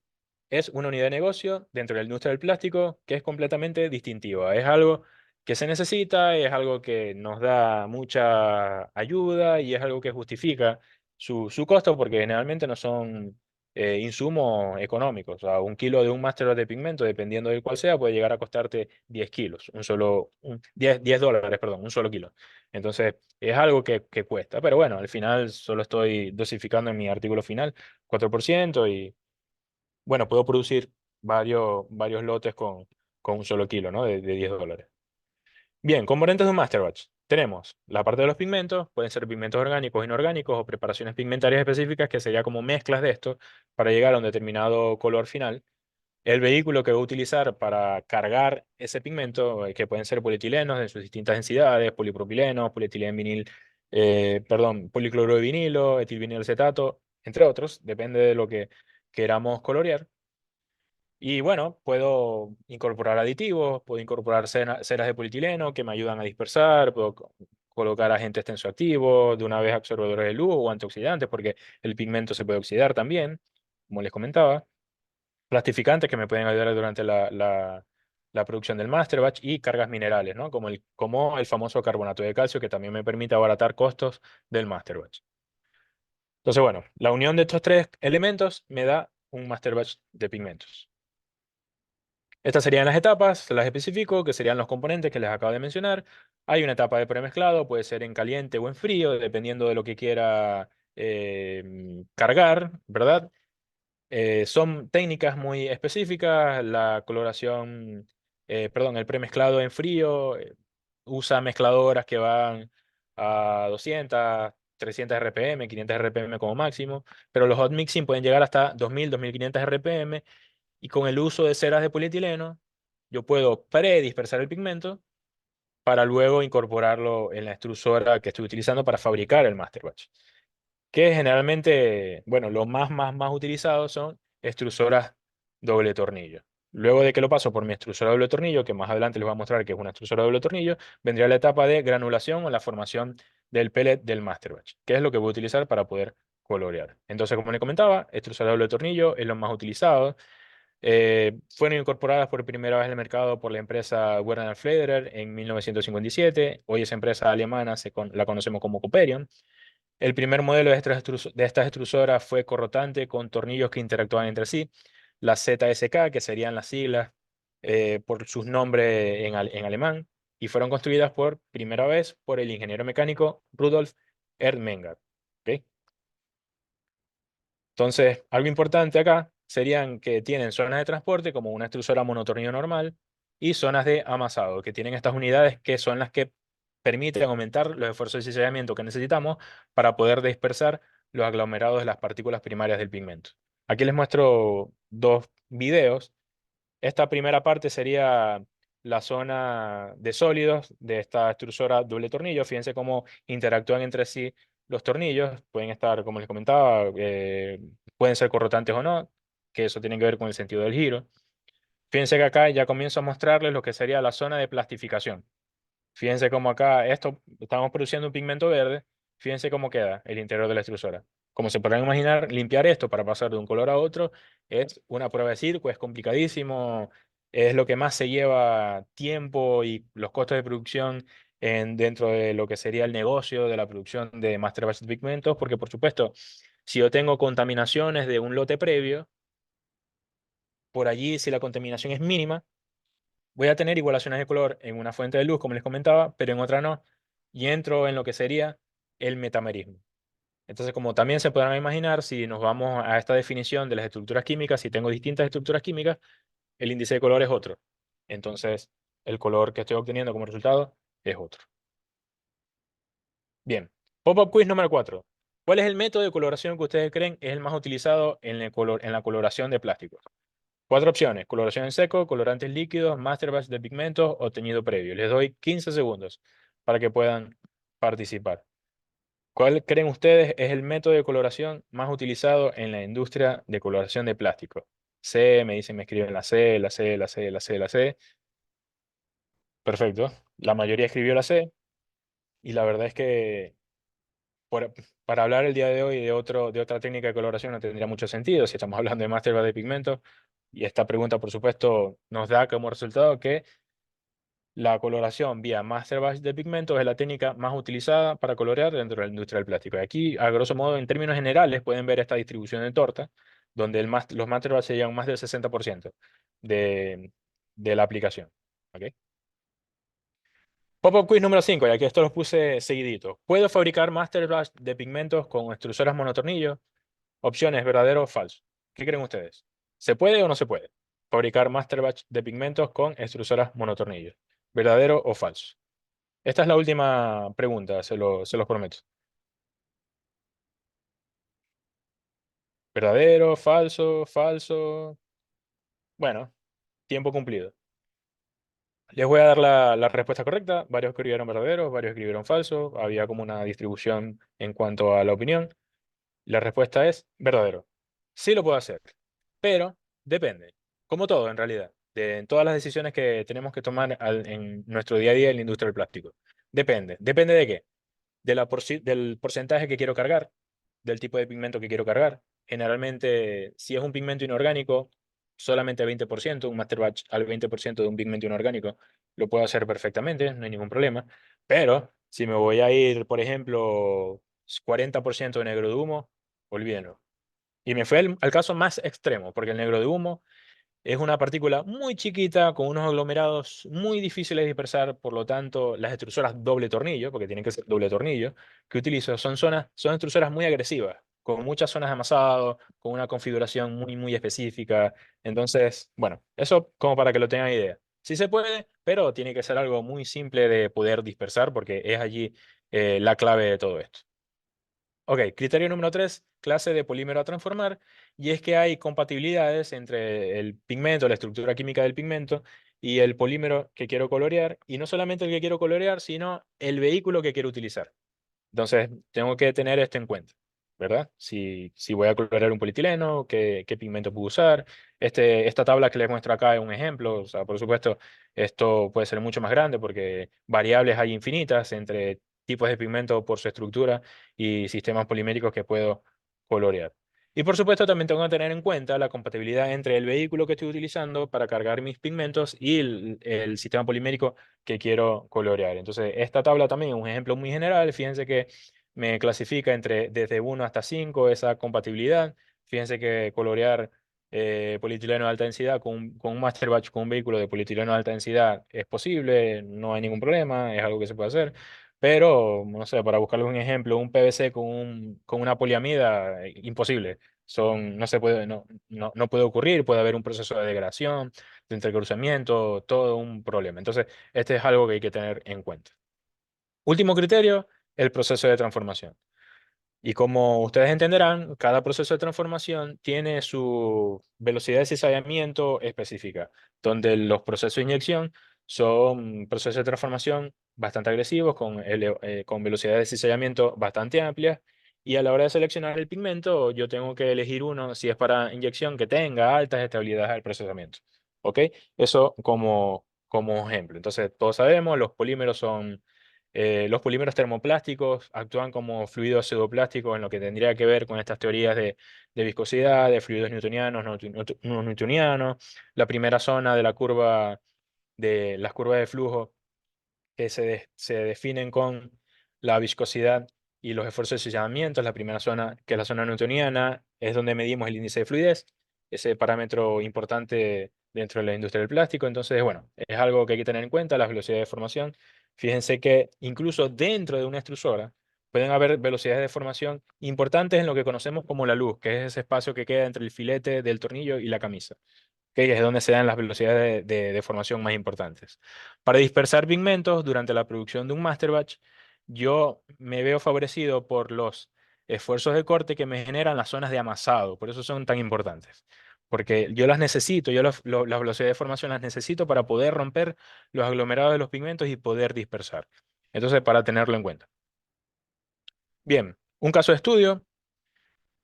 es una unidad de negocio dentro de la industria del plástico que es completamente distintiva. Es algo que se necesita, es algo que nos da mucha ayuda y es algo que justifica su costo porque generalmente no son insumos económicos. O sea, un kilo de un master batch de pigmento, dependiendo del cual sea, puede llegar a costarte 10 kilos, 10 dólares, perdón, un solo kilo. Entonces, es algo que cuesta. Pero bueno, al final solo estoy dosificando en mi artículo final 4% y bueno, puedo producir varios lotes con un solo kilo, ¿no? De 10 dólares. Bien, componentes de un master batch. Tenemos la parte de los pigmentos, pueden ser pigmentos orgánicos, inorgánicos o preparaciones pigmentarias específicas, que sería como mezclas de esto para llegar a un determinado color final. El vehículo que voy a utilizar para cargar ese pigmento, que pueden ser polietilenos en sus distintas densidades, polipropileno, polietileno perdón, policloruro de vinilo, etilvinilo acetato, entre otros, depende de lo que queramos colorear. Y bueno, puedo incorporar aditivos, puedo incorporar ceras de polietileno que me ayudan a dispersar, puedo colocar agentes tensoactivos, de una vez absorbedores de luz o antioxidantes, porque el pigmento se puede oxidar también, como les comentaba. Plastificantes que me pueden ayudar durante la producción del master batch y cargas minerales, ¿no? Como el famoso carbonato de calcio, que también me permite abaratar costos del master batch. Entonces, bueno, la unión de estos tres elementos me da un master batch de pigmentos. Estas serían las etapas, se las especifico, que serían los componentes que les acabo de mencionar. Hay una etapa de premezclado, puede ser en caliente o en frío, dependiendo de lo que quiera cargar, ¿verdad? Son técnicas muy específicas. La coloración, perdón, el premezclado en frío usa mezcladoras que van a 200, 300 RPM, 500 RPM como máximo, pero los hot mixing pueden llegar hasta 2000, 2500 RPM y con el uso de ceras de polietileno yo puedo predispersar el pigmento para luego incorporarlo en la extrusora que estoy utilizando para fabricar el master batch, que generalmente, bueno, lo más utilizado son extrusoras doble tornillo. Luego de que lo paso por mi extrusora doble tornillo, que más adelante les voy a mostrar que es una extrusora doble tornillo, vendría la etapa de granulación o la formación del pellet del master batch, que es lo que voy a utilizar para poder colorear. Entonces, como les comentaba, extrusora doble tornillo es lo más utilizado. Fueron incorporadas por primera vez al mercado por la empresa Werner Federer en 1957. Hoy esa empresa alemana la conocemos como Coperion. El primer modelo de estas extrusoras fue corrotante con tornillos que interactuaban entre sí, la ZSK, que serían las siglas por sus nombres en alemán, y fueron construidas por primera vez por el ingeniero mecánico Rudolf Erdmengar. ¿Ok? Entonces, algo importante acá serían que tienen zonas de transporte como una extrusora monotornillo normal y zonas de amasado, que tienen estas unidades que son las que permiten aumentar los esfuerzos de cizallamiento que necesitamos para poder dispersar los aglomerados de las partículas primarias del pigmento. Aquí les muestro dos videos. Esta primera parte sería la zona de sólidos de esta extrusora doble tornillo. Fíjense cómo interactúan entre sí los tornillos. Pueden estar, como les comentaba, pueden ser corrotantes o no, que eso tiene que ver con el sentido del giro. Fíjense que acá ya comienzo a mostrarles lo que sería la zona de plastificación. Fíjense cómo acá, estamos produciendo un pigmento verde. Fíjense cómo queda el interior de la extrusora. Como se podrán imaginar, limpiar esto para pasar de un color a otro es una prueba de circo, es complicadísimo, es lo que más se lleva tiempo y los costos de producción dentro de lo que sería el negocio de la producción de master batch de pigmentos, porque por supuesto, si yo tengo contaminaciones de un lote previo, por allí si la contaminación es mínima, voy a tener igualaciones de color en una fuente de luz, como les comentaba, pero en otra no. Y entro en lo que sería el metamerismo. Entonces, como también se podrán imaginar, si nos vamos a esta definición de las estructuras químicas, si tengo distintas estructuras químicas, el índice de color es otro. Entonces, el color que estoy obteniendo como resultado es otro. Bien. Pop-up quiz número 4. ¿Cuál es el método de coloración que ustedes creen es el más utilizado en la coloración de plásticos? Cuatro opciones: coloración en seco, colorantes líquidos, master batch de pigmentos o teñido previo. Les doy 15 segundos para que puedan participar. ¿Cuál creen ustedes es el método de coloración más utilizado en la industria de coloración de plástico? C, me dicen, me escriben la C, la C, la C, la C, la C. Perfecto. La mayoría escribió la C y la verdad es que por- para hablar el día de hoy de otra técnica de coloración no tendría mucho sentido si estamos hablando de master batch de pigmentos. Y esta pregunta, por supuesto, nos da como resultado que la coloración vía master batch de pigmentos es la técnica más utilizada para colorear dentro de la industria del plástico. Y aquí, a grosso modo, en términos generales, pueden ver esta distribución de torta, donde los master batch se llevan más del 60% de, de la aplicación. ¿Ok? Pop-up quiz número 5, y aquí esto los puse seguidito. ¿Puedo fabricar master batch de pigmentos con extrusoras monotornillo? Opciones: verdadero o falso. ¿Qué creen ustedes? ¿Se puede o no se puede fabricar master batch de pigmentos con extrusoras monotornillo? ¿Verdadero o falso? Esta es la última pregunta, se los prometo. ¿Verdadero, falso, falso? Bueno, tiempo cumplido. Les voy a dar la respuesta correcta. Varios escribieron verdadero, varios escribieron falso. Había como una distribución en cuanto a la opinión. La respuesta es verdadero. Sí lo puedo hacer, pero depende. Como todo, en realidad, en todas las decisiones que tenemos que tomar en nuestro día a día en la industria del plástico. Depende. ¿Depende de qué? Del porcentaje que quiero cargar, del tipo de pigmento que quiero cargar. Generalmente, si es un pigmento inorgánico, solamente 20%, un master batch al 20% de un pigmento inorgánico, lo puedo hacer perfectamente, no hay ningún problema. Pero si me voy a ir, por ejemplo, 40% de negro de humo, olvídenlo. Y me fui al caso más extremo, porque el negro de humo Es una partícula muy chiquita con unos aglomerados muy difíciles de dispersar, por lo tanto, las extrusoras doble tornillo, porque tienen que ser doble tornillo, que utilizo son extrusoras muy agresivas, con muchas zonas de amasado, con una configuración muy específica. Entonces, bueno, eso como para que lo tengan idea. Sí se puede, pero tiene que ser algo muy simple de poder dispersar, porque es allí la clave de todo esto. Ok, criterio número 3, clase de polímero a transformar, y es que hay compatibilidades entre el pigmento, la estructura química del pigmento y el polímero que quiero colorear, y no solamente el que quiero colorear, sino el vehículo que quiero utilizar. Entonces, tengo que tener esto en cuenta, ¿verdad? Si voy a colorear un polietileno, qué pigmento puedo usar. Esta tabla que les muestro acá es un ejemplo. O sea, por supuesto, esto puede ser mucho más grande porque variables hay infinitas entre tipos de pigmento por su estructura y sistemas poliméricos que puedo colorear. Y por supuesto, también tengo que tener en cuenta la compatibilidad entre el vehículo que estoy utilizando para cargar mis pigmentos y el sistema polimérico que quiero colorear. Entonces, esta tabla también es un ejemplo muy general. Fíjense que me clasifica desde 1 hasta 5 esa compatibilidad. Fíjense que colorear polietileno de alta densidad con un master batch con un vehículo de polietileno de alta densidad es posible, no hay ningún problema, es algo que se puede hacer. Pero, no sé, para buscarles un ejemplo, un PVC con una poliamida, imposible. No se puede, no puede ocurrir, puede haber un proceso de degradación, de entrecruzamiento, todo un problema. Entonces, este es algo que hay que tener en cuenta. Último criterio, el proceso de transformación. Y como ustedes entenderán, cada proceso de transformación tiene su velocidad de cizallamiento específica, donde los procesos de inyección son procesos de transformación bastante agresivos, con velocidades de cizallamiento bastante amplias, y a la hora de seleccionar el pigmento, yo tengo que elegir uno, si es para inyección, que tenga altas estabilidades al procesamiento. ¿Ok? Eso como ejemplo. Entonces, todos sabemos, los polímeros termoplásticos actúan como fluidos pseudoplásticos en lo que tendría que ver con estas teorías de viscosidad, de fluidos newtonianos, no newtonianos. La primera zona de las curvas de flujo que se definen con la viscosidad y los esfuerzos de deslizamiento. La primera zona, que es la zona newtoniana, es donde medimos el índice de fluidez, ese parámetro importante dentro de la industria del plástico. Entonces, bueno, es algo que hay que tener en cuenta, la velocidad de formación. Fíjense que incluso dentro de una extrusora pueden haber velocidades de formación importantes en lo que conocemos como la luz, que es ese espacio que queda entre el filete del tornillo y la camisa, que es donde se dan las velocidades de formación más importantes. Para dispersar pigmentos durante la producción de un master batch, yo me veo favorecido por los esfuerzos de corte que me generan las zonas de amasado, por eso son tan importantes. Porque yo las necesito, las velocidades de formación las necesito para poder romper los aglomerados de los pigmentos y poder dispersar. Entonces, para tenerlo en cuenta. Bien, un caso de estudio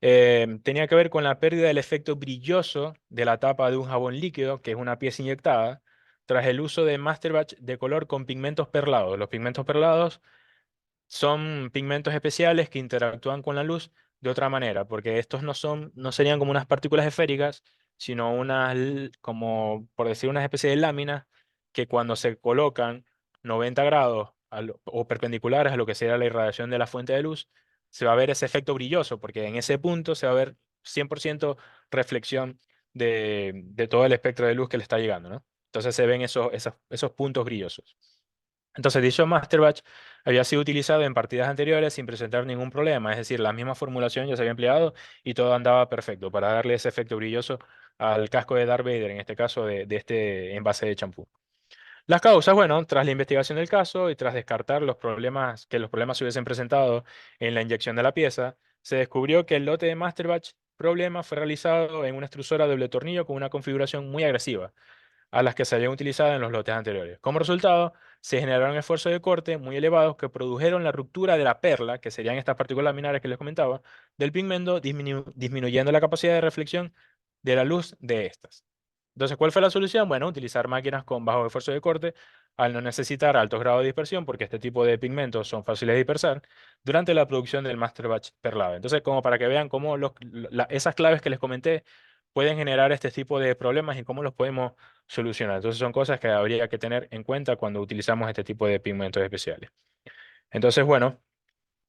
tenía que ver con la pérdida del efecto brilloso de la tapa de un jabón líquido, que es una pieza inyectada, tras el uso de master batch de color con pigmentos perlados. Los pigmentos perlados son pigmentos especiales que interactúan con la luz de otra manera, porque estos no serían como unas partículas esféricas, sino como por decir, una especie de láminas que cuando se colocan 90 grados o perpendiculares a lo que sería la irradiación de la fuente de luz, se va a ver ese efecto brilloso, porque en ese punto se va a ver 100% reflexión de todo el espectro de luz que le está llegando, ¿no? Entonces se ven esos puntos brillosos. Entonces, dicho master batch había sido utilizado en partidas anteriores sin presentar ningún problema, es decir, la misma formulación ya se había empleado y todo andaba perfecto para darle ese efecto brilloso al casco de Darth Vader, en este caso de este envase de champú. Las causas, bueno, tras la investigación del caso y tras descartar que los problemas se hubiesen presentado en la inyección de la pieza, se descubrió que el lote de master batch problema fue realizado en una extrusora doble tornillo con una configuración muy agresiva a las que se habían utilizado en los lotes anteriores. Como resultado, se generaron esfuerzos de corte muy elevados que produjeron la ruptura de la perla, que serían estas partículas laminares que les comentaba, del pigmento, disminuyendo la capacidad de reflexión de la luz de estas. Entonces, ¿cuál fue la solución? Bueno, utilizar máquinas con bajo esfuerzo de corte al no necesitar altos grados de dispersión, porque este tipo de pigmentos son fáciles de dispersar, durante la producción del master batch perlado. Entonces, como para que vean cómo esas claves que les comenté pueden generar este tipo de problemas y cómo los podemos solucionar. Entonces, son cosas que habría que tener en cuenta cuando utilizamos este tipo de pigmentos especiales. Entonces, bueno,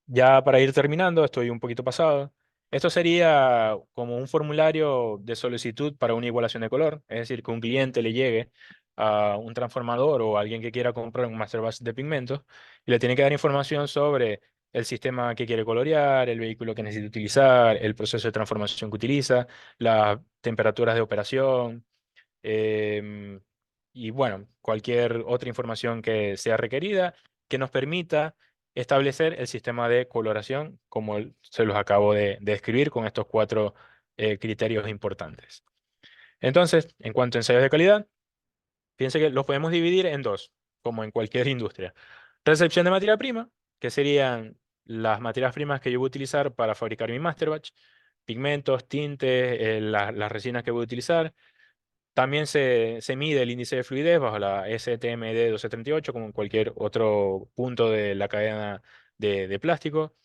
ya para ir terminando, estoy un poquito pasado. Esto sería como un formulario de solicitud para una igualación de color, es decir, que un cliente le llegue a un transformador o a alguien que quiera comprar un master batch de pigmentos y le tiene que dar información sobre el sistema que quiere colorear, el vehículo que necesita utilizar, el proceso de transformación que utiliza, las temperaturas de operación, em, y bueno, cualquier otra información que sea requerida que nos permita establecer el sistema de coloración como se los acabo de describir con estos cuatro criterios importantes. Entonces, en cuanto a ensayos de calidad, fíjense que los podemos dividir en dos, como en cualquier industria. Recepción de materia prima, que serían las materias primas que yo voy a utilizar para fabricar mi master batch, pigmentos, tintes, las resinas que voy a utilizar. También se mide el índice de fluidez bajo la STMD 238, como en cualquier otro punto de la cadena de plástico.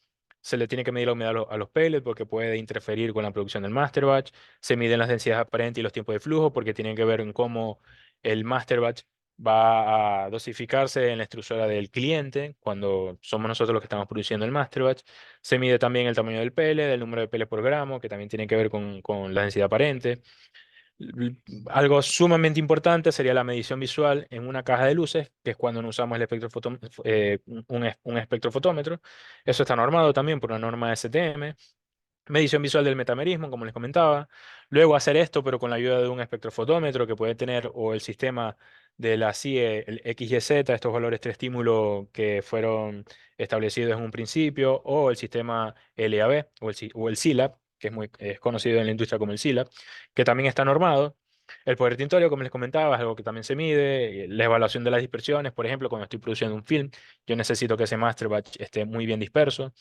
Se le tiene que medir la humedad a los pellets porque puede interferir con la producción del master batch. Se miden las densidades aparentes y los tiempos de flujo porque tienen que ver en cómo el master batch va a dosificarse en la extrusora del cliente cuando somos nosotros los que estamos produciendo el master batch. Se mide también el tamaño del pellet, el número de pellets por gramo, que también tiene que ver con la densidad aparente. L- Algo sumamente importante sería la medición visual en una caja de luces, que es cuando no usamos el un espectrofotómetro. Eso está normado también por una norma STM. Medición visual del metamerismo, como les comentaba. Luego hacer esto, pero con la ayuda de un espectrofotómetro que puede tener o el sistema de la CIE, el XYZ, estos valores tres estímulo que fueron establecidos en un principio, o el sistema LAB o el SILAB, que es conocido en la industria como el SILAB, que también está normado. El poder tintorio, como les comentaba, es algo que también se mide. La evaluación de las dispersiones, por ejemplo, cuando estoy produciendo un film, yo necesito que ese master batch esté muy bien disperso.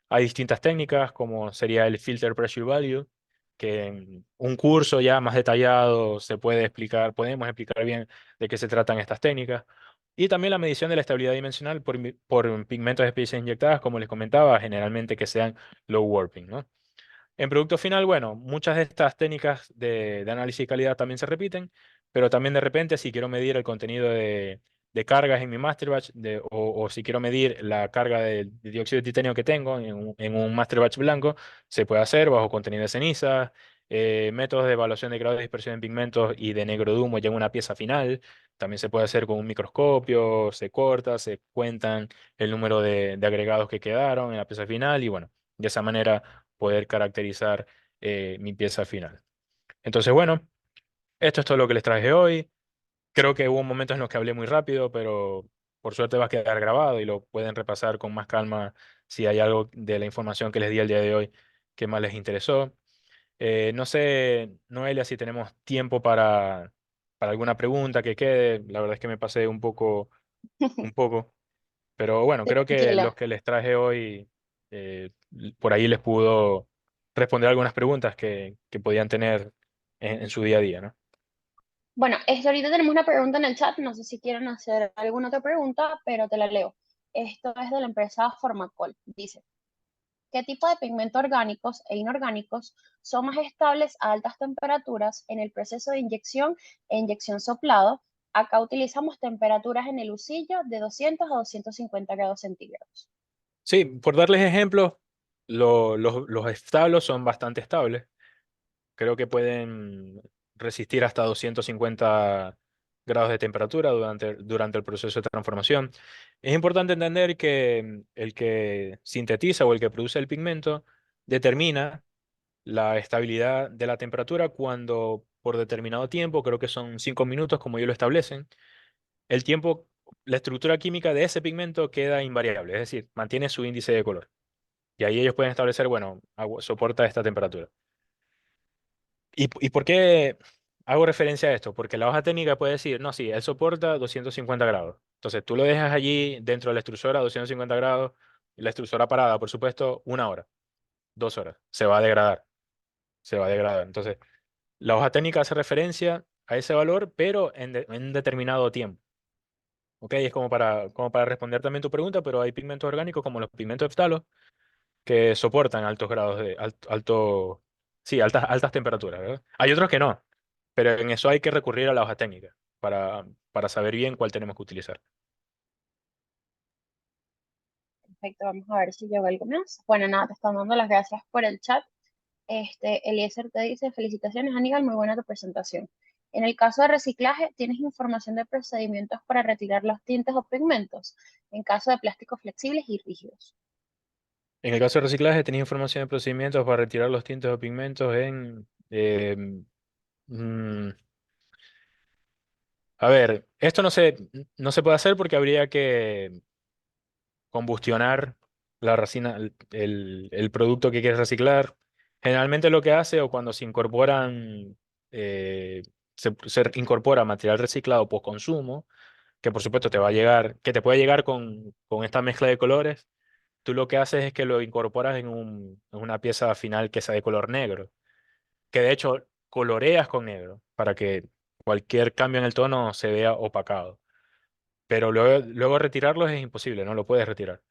Hay distintas técnicas, como sería el Filter Pressure Value, que en un curso ya más detallado se puede explicar, podemos explicar bien de qué se tratan estas técnicas. Y también la medición de la estabilidad dimensional por pigmentos de especies inyectadas, como les comentaba, generalmente que sean low warping, ¿no? En producto final, bueno, muchas de estas técnicas de análisis de calidad también se repiten, pero también de repente si quiero medir el contenido de cargas en mi master batch o si quiero medir la carga de dióxido de titanio que tengo en un master batch blanco, se puede hacer bajo contenido de ceniza, métodos de evaluación de grado de dispersión en pigmentos y de negro de humo ya en una pieza final. También se puede hacer con un microscopio, se corta, se cuentan el número de agregados que quedaron en la pieza final y bueno, de esa manera poder caracterizar mi pieza final. Entonces, bueno, esto es todo lo que les traje hoy. Creo que hubo momentos en los que hablé muy rápido, pero por suerte va a quedar grabado y lo pueden repasar con más calma si hay algo de la información que les di el día de hoy que más les interesó. No sé, Noelia, si tenemos tiempo para alguna pregunta que quede. La verdad es que me pasé un poco. Pero bueno, creo que Tranquila. los que les traje hoy, por ahí les pudo responder algunas preguntas que podían tener en su día a día, ¿no? Bueno, ahorita tenemos una pregunta en el chat, no sé si quieren hacer alguna otra pregunta, pero te la leo. Esto es de la empresa Formacol. Dice, ¿qué tipo de pigmentos orgánicos e inorgánicos son más estables a altas temperaturas en el proceso de inyección e inyección soplado? Acá utilizamos temperaturas en el usillo de 200 a 250 grados centígrados. Sí, por darles ejemplos, los establos son bastante estables. Creo que pueden resistir hasta 250 grados de temperatura durante el proceso de transformación. Es importante entender que el que sintetiza o el que produce el pigmento determina la estabilidad de la temperatura cuando por determinado tiempo, creo que son 5 minutos como ellos lo establecen, el tiempo, la estructura química de ese pigmento queda invariable, es decir, mantiene su índice de color. Y ahí ellos pueden establecer, bueno, soporta esta temperatura. ¿Y por qué hago referencia a esto? Porque la hoja técnica puede decir, no, sí, él soporta 250 grados. Entonces tú lo dejas allí dentro de la extrusora a 250 grados, y la extrusora parada, por supuesto, 1 hora, 2 horas, se va a degradar, se va a degradar. Entonces, la hoja técnica hace referencia a ese valor, pero en determinado tiempo. ¿Ok? Es como para responder también tu pregunta, pero hay pigmentos orgánicos como los pigmentos de ftalos que soportan altos grados sí, altas temperaturas, ¿verdad? Hay otros que no, pero en eso hay que recurrir a la hoja técnica para saber bien cuál tenemos que utilizar. Perfecto, vamos a ver si llegó algo más. Bueno, nada, te están dando las gracias por el chat. Eliezer te dice, felicitaciones Aníbal, muy buena tu presentación. En el caso de reciclaje, ¿tienes información de procedimientos para retirar los tintes o pigmentos? En caso de plásticos flexibles y rígidos. En el caso de reciclaje, tenéis información de procedimientos para retirar los tintes o pigmentos en... mm, a ver, esto no se puede hacer porque habría que combustionar la resina, el producto que quieres reciclar. Generalmente lo que hace o cuando se incorporan, se incorpora material reciclado post consumo, que por supuesto te va a llegar, que te puede llegar con esta mezcla de colores, tú lo que haces es que lo incorporas en una pieza final que sea de color negro, que de hecho coloreas con negro para que cualquier cambio en el tono se vea opacado. Pero luego retirarlos es imposible, no lo puedes retirar.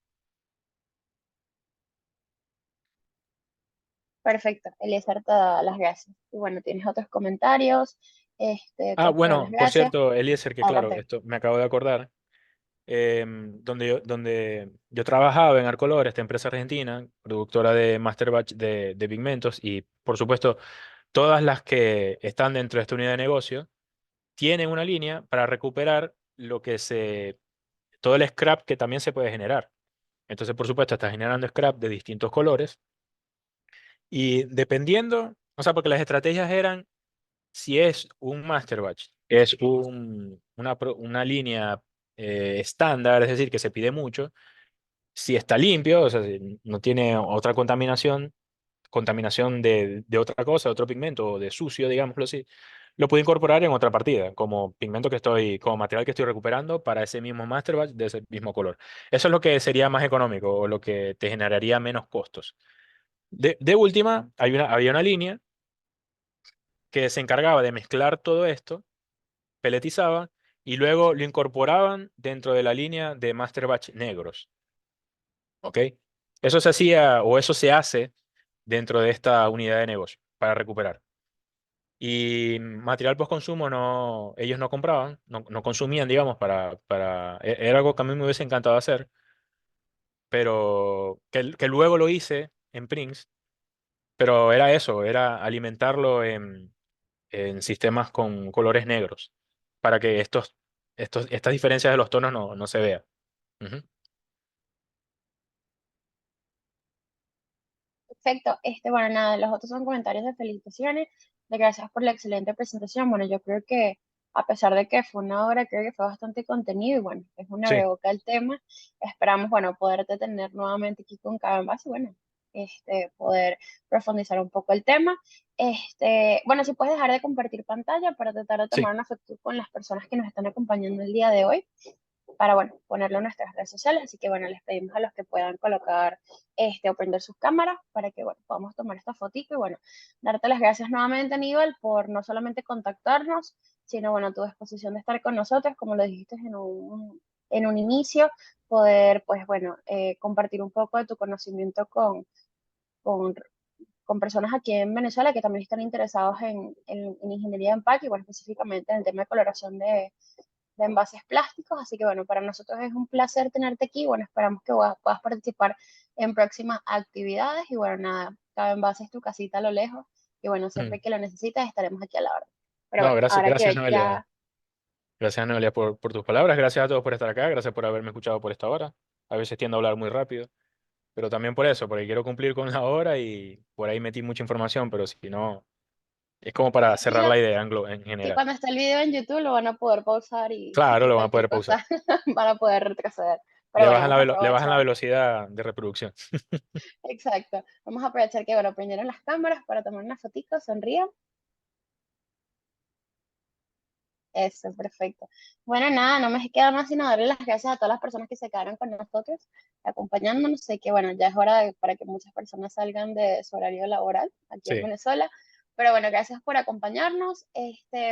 Perfecto, Eliezer te da las gracias. Y bueno, ¿tienes otros comentarios? Ah, Todos te dan las bueno, por gracias. cierto, Eliezer, que claro, Adelante. esto me acabo de acordar, donde yo trabajaba en Arcolor, esta empresa argentina, productora de Master Batch de pigmentos, y por supuesto, todas las que están dentro de esta unidad de negocio tienen una línea para recuperar todo el scrap que también se puede generar. Entonces, por supuesto, está generando scrap de distintos colores, y dependiendo, o sea, porque las estrategias eran si es un master batch, es una línea estándar, es decir, que se pide mucho, si está limpio, o sea, si no tiene otra contaminación de otra cosa, de otro pigmento o de sucio, digámoslo así, lo puedo incorporar en otra partida, como como material que estoy recuperando para ese mismo master batch de ese mismo color. Eso es lo que sería más económico o lo que te generaría menos costos. De última, había una línea que se encargaba de mezclar todo esto, peletizaba y luego lo incorporaban dentro de la línea de master batch negros. ¿Ok? Eso se hacía o eso se hace dentro de esta unidad de negocio para recuperar. Y material post-consumo ellos no compraban, no consumían, digamos, era algo que a mí me hubiese encantado hacer, pero que luego lo hice en Prince, pero era eso, era alimentarlo en sistemas con colores negros, para que estas diferencias de los tonos no se vean. Ujú. Perfecto. Bueno, nada, los otros son comentarios de felicitaciones, de gracias por la excelente presentación. Bueno, yo creo que a pesar de que fue una hora, creo que fue bastante contenido y bueno, es una Sí, abrebocas el tema. Esperamos, bueno, poderte tener nuevamente aquí con Canvas y bueno, poder profundizar un poco el tema. Bueno, si puedes dejar de compartir pantalla para tratar de sí. tomar una foto con las personas que nos están acompañando el día de hoy para, bueno, ponerlo en nuestras redes sociales. Así que, bueno, les pedimos a los que puedan colocar o prender sus cámaras para que, bueno, podamos tomar esta fotito y, bueno, darte las gracias nuevamente, Aníbal, por no solamente contactarnos, sino, bueno, tu disposición de estar con nosotros, como lo dijiste en un inicio, poder, pues, bueno, compartir un poco de tu conocimiento con, con personas aquí en Venezuela que también están interesados en ingeniería de empaque y, bueno, específicamente en el tema de coloración de envases plásticos. Así que bueno, para nosotros es un placer tenerte aquí. Bueno, esperamos que puedas participar en próximas actividades. Y bueno, nada, cada envase es tu casita a lo lejos. Y bueno, Mm. siempre que lo necesites estaremos aquí a la hora. Pero No, bueno, gracias, ahora gracias, que Noelia. ya, Gracias, Noelia, por tus palabras. Gracias a todos por estar acá. Gracias por haberme escuchado por esta hora. A veces tiendo a hablar muy rápido, pero también por eso, porque quiero cumplir con la hora y por ahí metí mucha información, pero si no, es como para cerrar tranquilo, la idea en que general. cuando esté el video en YouTube lo van a poder pausar Claro, y lo van a cualquier poder pausar. cosa van a poder retroceder. Pero bueno, vamos a Le bajan la aprovechar. velocidad de reproducción. Exacto. Vamos a aprovechar que, bueno, prendieron las cámaras para tomar una fotito, sonrían. Eso, perfecto. Bueno, nada, no me queda más sino darle las gracias a todas las personas que se quedaron con nosotros, acompañándonos. Sé que, bueno, ya es hora para que muchas personas salgan de su horario laboral aquí en Sí. Venezuela. Pero bueno, gracias por acompañarnos.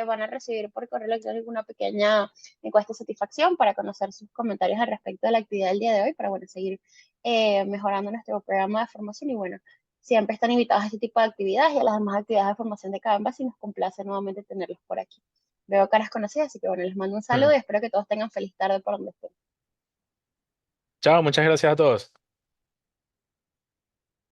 Van a recibir por correo electrónico una pequeña encuesta de satisfacción para conocer sus comentarios al respecto de la actividad del día de hoy, para, bueno, seguir mejorando nuestro programa de formación. Y bueno, siempre están invitados a este tipo de actividades y a las demás actividades de formación de Canvas y nos complace nuevamente tenerlos por aquí. Veo caras conocidas, así que bueno, les mando un Mm. saludo y espero que todos tengan feliz tarde por donde estén. Chao, muchas gracias a todos.